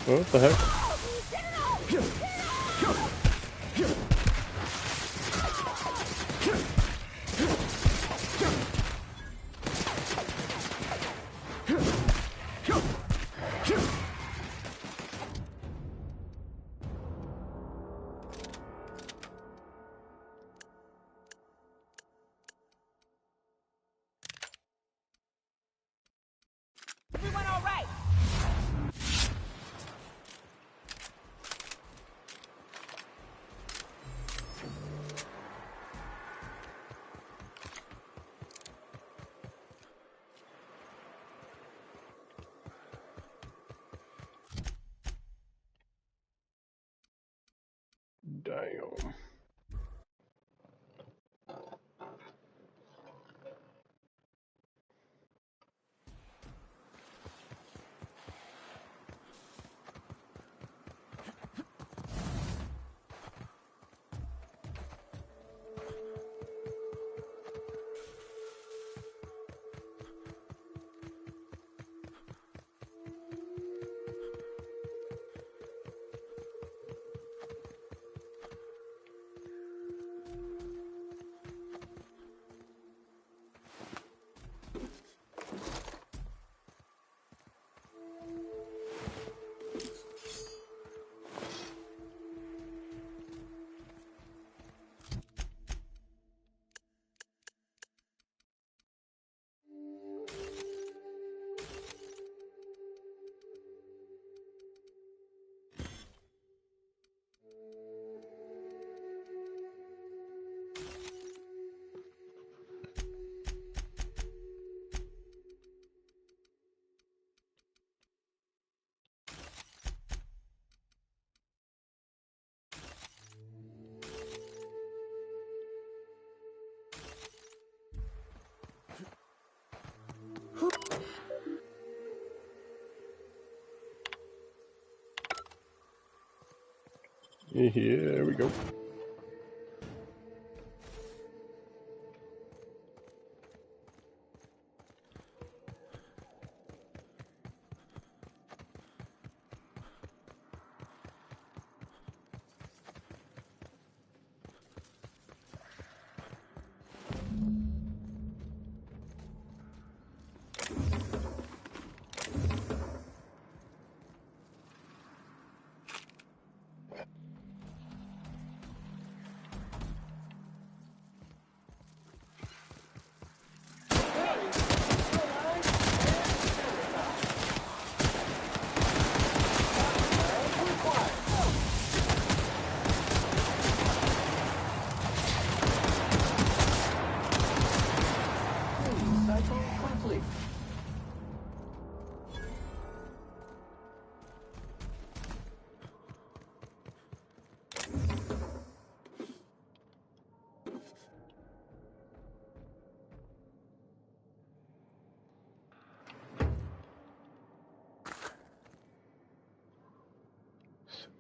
What the heck? Damn. Here we go.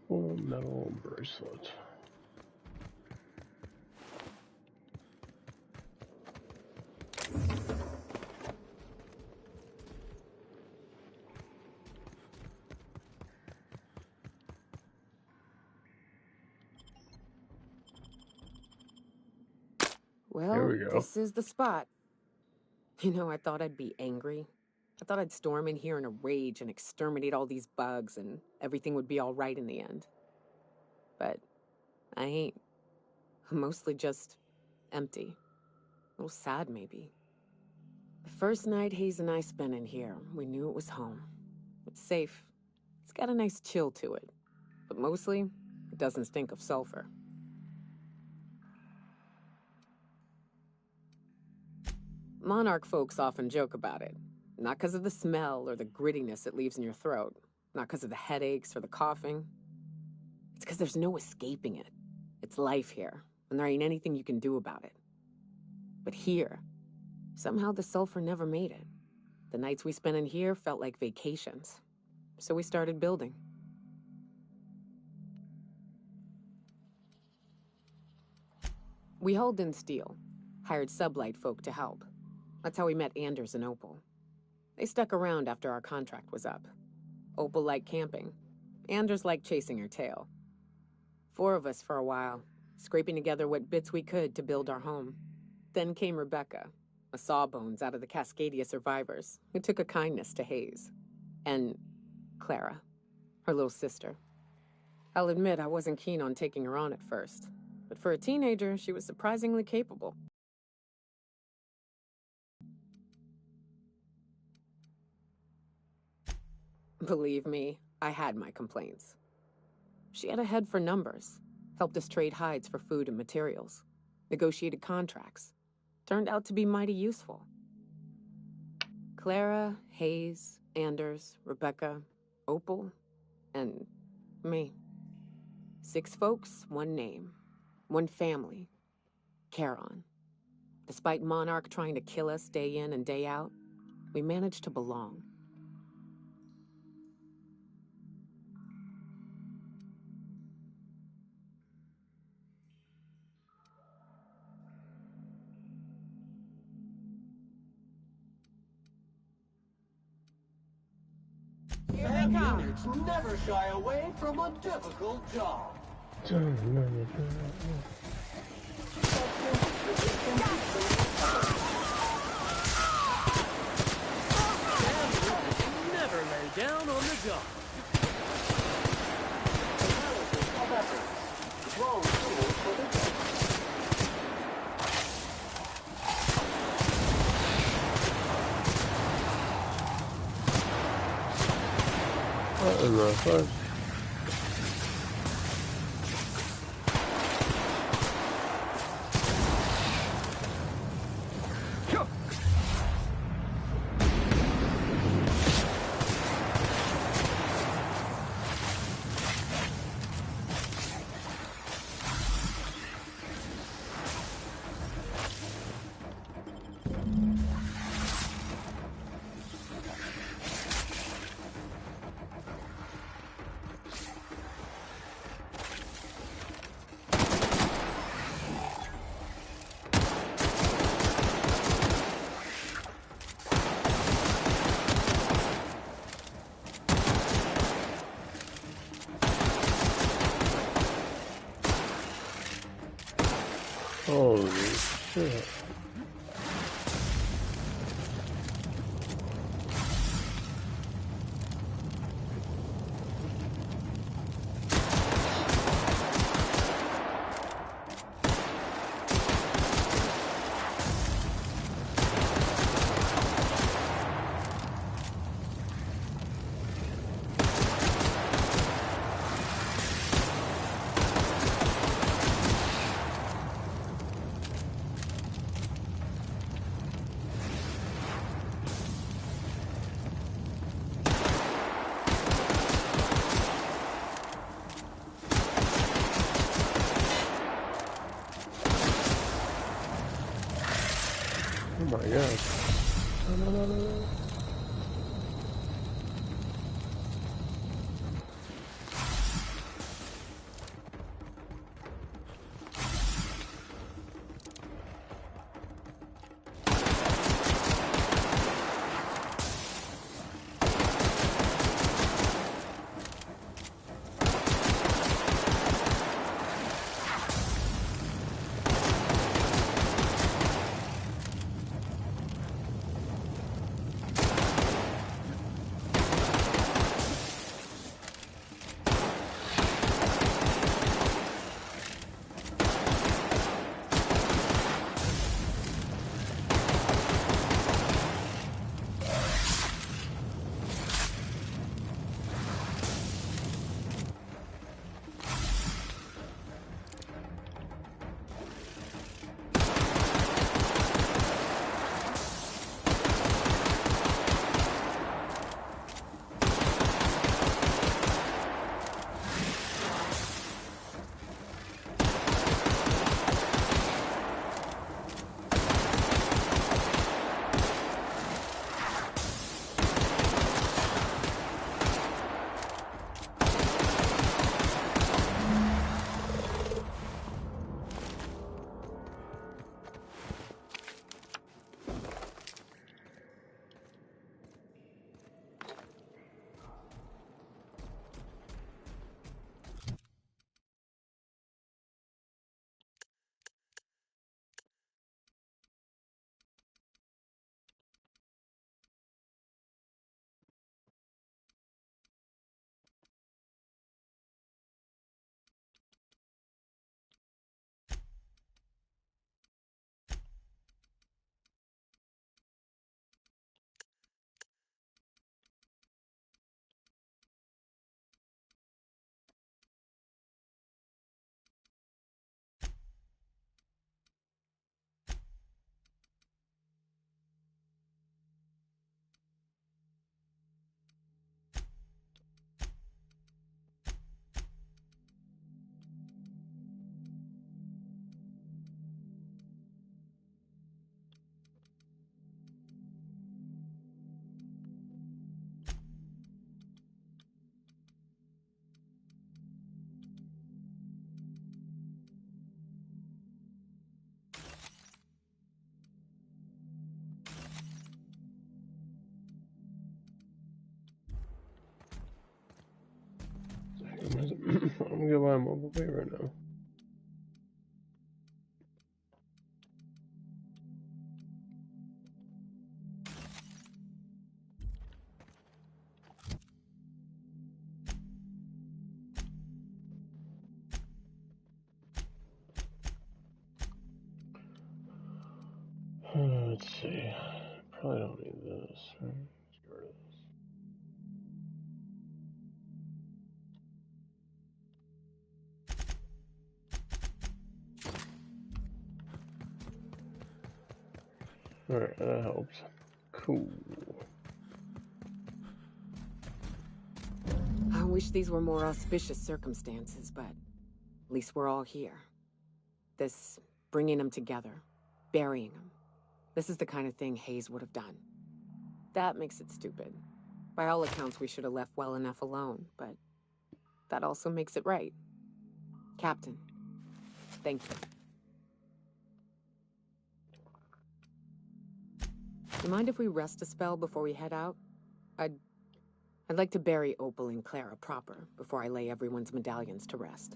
Full metal bracelet. Well, we go. this is the spot. You know, I thought I'd be angry. I thought I'd storm in here in a rage and exterminate all these bugs and everything would be all right in the end. But I ain't. I'm mostly just empty. A little sad, maybe. The first night Hayes and I spent in here, we knew it was home. It's safe. It's got a nice chill to it. But mostly, it doesn't stink of sulfur. Monarch folks often joke about it. Not because of the smell or the grittiness it leaves in your throat. Not because of the headaches or the coughing. It's because there's no escaping it. It's life here, and there ain't anything you can do about it. But here, somehow the sulfur never made it. The nights we spent in here felt like vacations. So we started building. We hauled in steel, hired sublight folk to help. That's how we met Anders and Opal. They stuck around after our contract was up. Opal liked camping. Anders liked chasing her tail. 4 of us for a while, scraping together what bits we could to build our home. Then came Rebecca, a sawbones out of the Cascadia survivors, who took a kindness to Hayes. And Clara, her little sister. I'll admit I wasn't keen on taking her on at first, but for a teenager, she was surprisingly capable. Believe me, I had my complaints. She had a head for numbers, helped us trade hides for food and materials, negotiated contracts. Turned out to be mighty useful. Clara, Hayes, Anders, Rebecca, Opal, and me. 6 folks, 1 name. 1 family. Charon. Despite Monarch trying to kill us day in and day out, we managed to belong. Sam units never shy away from a difficult job. Never lay down on the job. Wrong tools for the job. What in the fuck? Holy shit. Oh my god. No. I'm overweight right now. Let's see. Probably don't need this. Right? Let's get rid of this. Alright, that helps. Cool. I wish these were more auspicious circumstances, but at least we're all here. This bringing them together, burying them. This is the kind of thing Hayes would have done. That makes it stupid. By all accounts, we should have left well enough alone, but that also makes it right. Captain, thank you. You mind if we rest a spell before we head out? I'd like to bury Opal and Clara proper before I lay everyone's medallions to rest.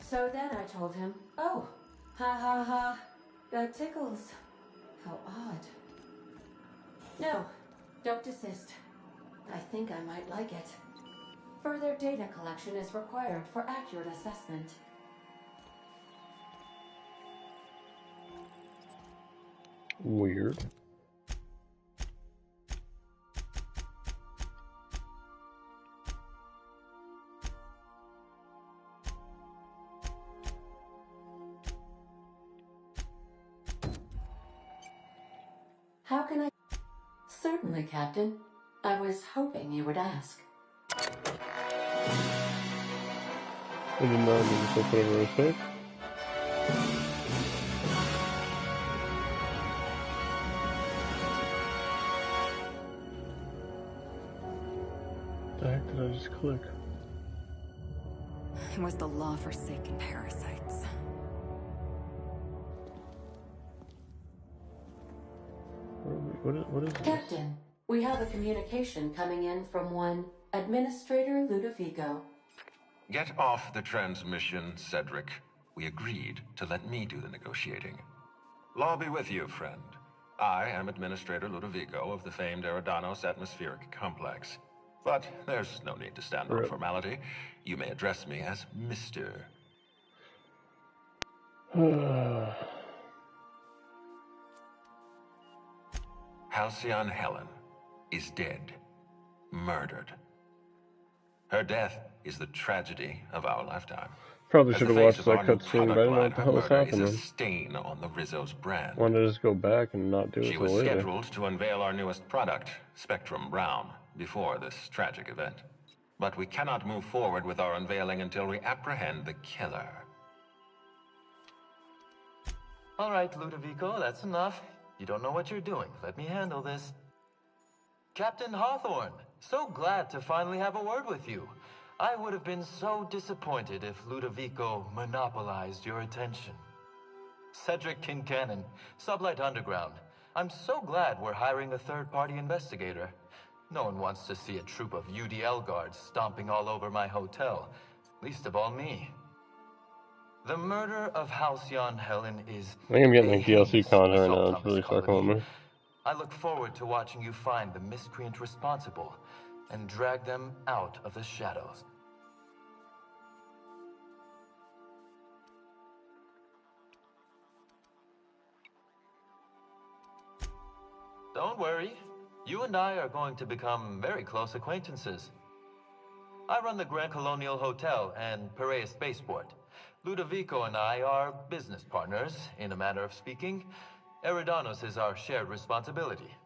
So then I told him, oh, ha ha ha, that tickles. How odd. No, don't desist. I think I might like it. Further data collection is required for accurate assessment. Weird. How can I? Certainly, Captain. I was hoping you would ask. I didn't know you just open it real quick. The heck did I just click? It was the law-forsaken parasites. What is this? Captain, we have a communication coming in from one Administrator Ludovico. Get off the transmission, Cedric. We agreed to let me do the negotiating. Law be with you, friend. I am Administrator Ludovico of the famed Eridanos Atmospheric Complex. But there's no need to stand on formality. You may address me as Mr. Halcyon Helen is dead. Murdered. Her death is the tragedy of our lifetime. Probably As should the have face watched of that our new cutscene, but I product didn't know line, what the her hell was murder is a happening. stain on the Rizzo's brand. Wanted to just go back and not do She it was till later. scheduled to unveil our newest product, Spectrum Brown, before this tragic event. But we cannot move forward with our unveiling until we apprehend the killer. All right, Ludovico, that's enough. You don't know what you're doing. Let me handle this. Captain Hawthorne, so glad to finally have a word with you. I would have been so disappointed if Ludovico monopolized your attention. Cedric Kincannon, Sublight Underground. I'm so glad we're hiring a third-party investigator. No one wants to see a troop of UDL guards stomping all over my hotel, least of all me. The murder of Halcyon Helen is I think I'm getting like DLC heinous content right assault now. on It's this really fucking with colony. me. I look forward to watching you find the miscreant responsible and drag them out of the shadows. Don't worry. You and I are going to become very close acquaintances. I run the Grand Colonial Hotel and Piraeus Spaceport. Ludovico and I are business partners, in a manner of speaking. Eridanos is our shared responsibility.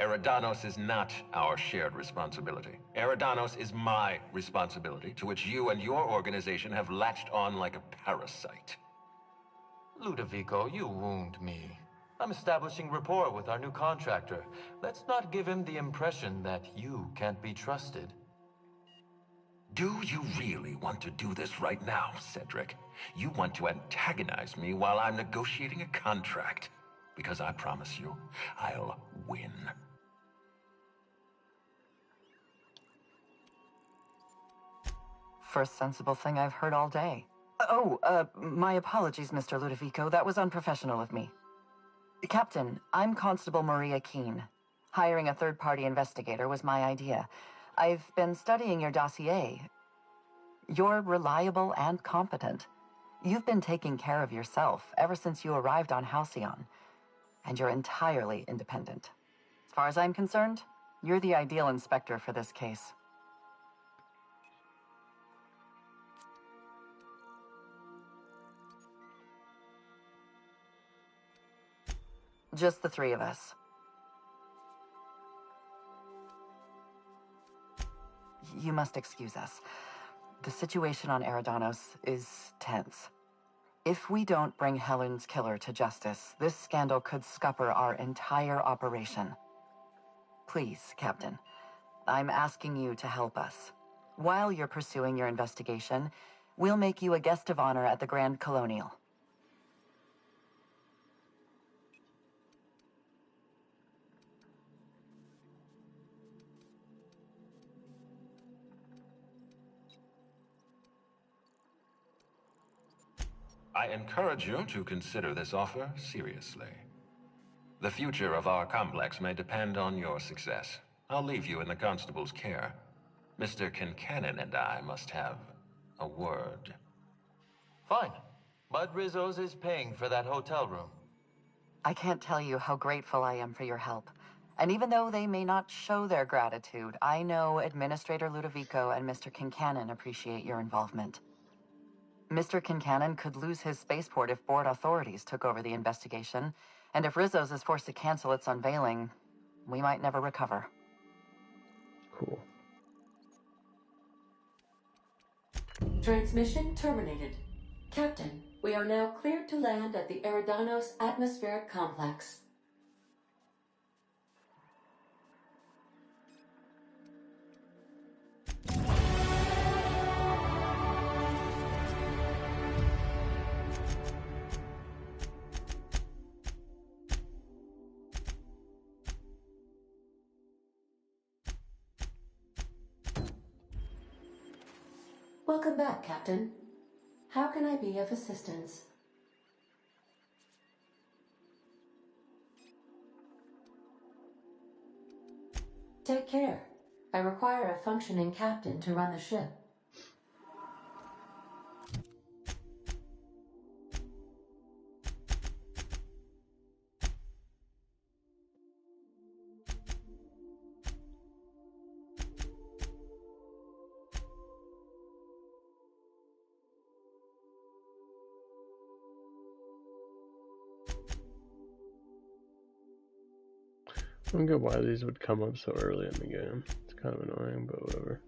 Eridanos is not our shared responsibility. Eridanos is my responsibility, to which you and your organization have latched on like a parasite. Ludovico, you wound me. I'm establishing rapport with our new contractor. Let's not give him the impression that you can't be trusted. Do you really want to do this right now, Cedric? You want to antagonize me while I'm negotiating a contract. Because I promise you, I'll win. First sensible thing I've heard all day. My apologies, Mr. Ludovico. That was unprofessional of me. Captain, I'm Constable Maria Keene. Hiring a third-party investigator was my idea. I've been studying your dossier. You're reliable and competent. You've been taking care of yourself ever since you arrived on Halcyon. And you're entirely independent. As far as I'm concerned, you're the ideal inspector for this case. Just the three of us. You must excuse us. The situation on Eridanos is tense. If we don't bring Helen's killer to justice, this scandal could scupper our entire operation. Please, Captain, I'm asking you to help us. While you're pursuing your investigation, we'll make you a guest of honor at the Grand Colonial. I encourage you to consider this offer seriously. The future of our complex may depend on your success. I'll leave you in the constable's care. Mr. Kincannon and I must have a word. Fine. But Rizzo's is paying for that hotel room. I can't tell you how grateful I am for your help. And even though they may not show their gratitude, I know Administrator Ludovico and Mr. Kincannon appreciate your involvement. Mr. Kincannon could lose his spaceport if board authorities took over the investigation, and if Rizzo's is forced to cancel its unveiling, we might never recover. Cool. Transmission terminated. Captain, we are now cleared to land at the Eridanos Atmospheric Complex. Welcome back, Captain. How can I be of assistance? Take care. I require a functioning captain to run the ship. I don't get why these would come up so early in the game. It's kind of annoying, but whatever.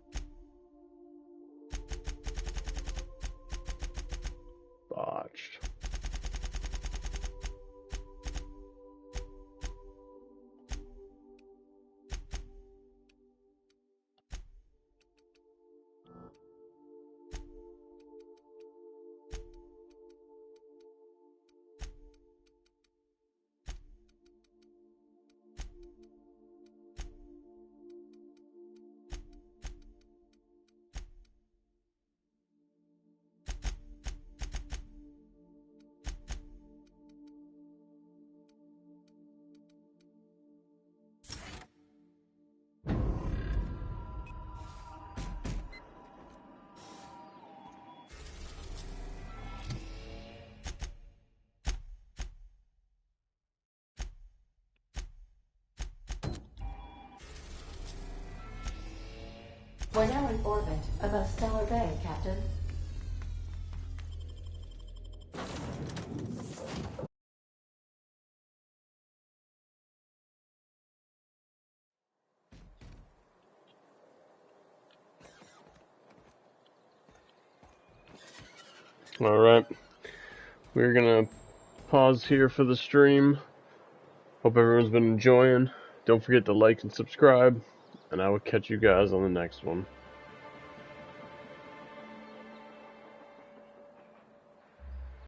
Botched. We're now in orbit above Stellar Bay, Captain. Alright. We're gonna pause here for the stream. Hope everyone's been enjoying. Don't forget to like and subscribe, and I will catch you guys on the next one.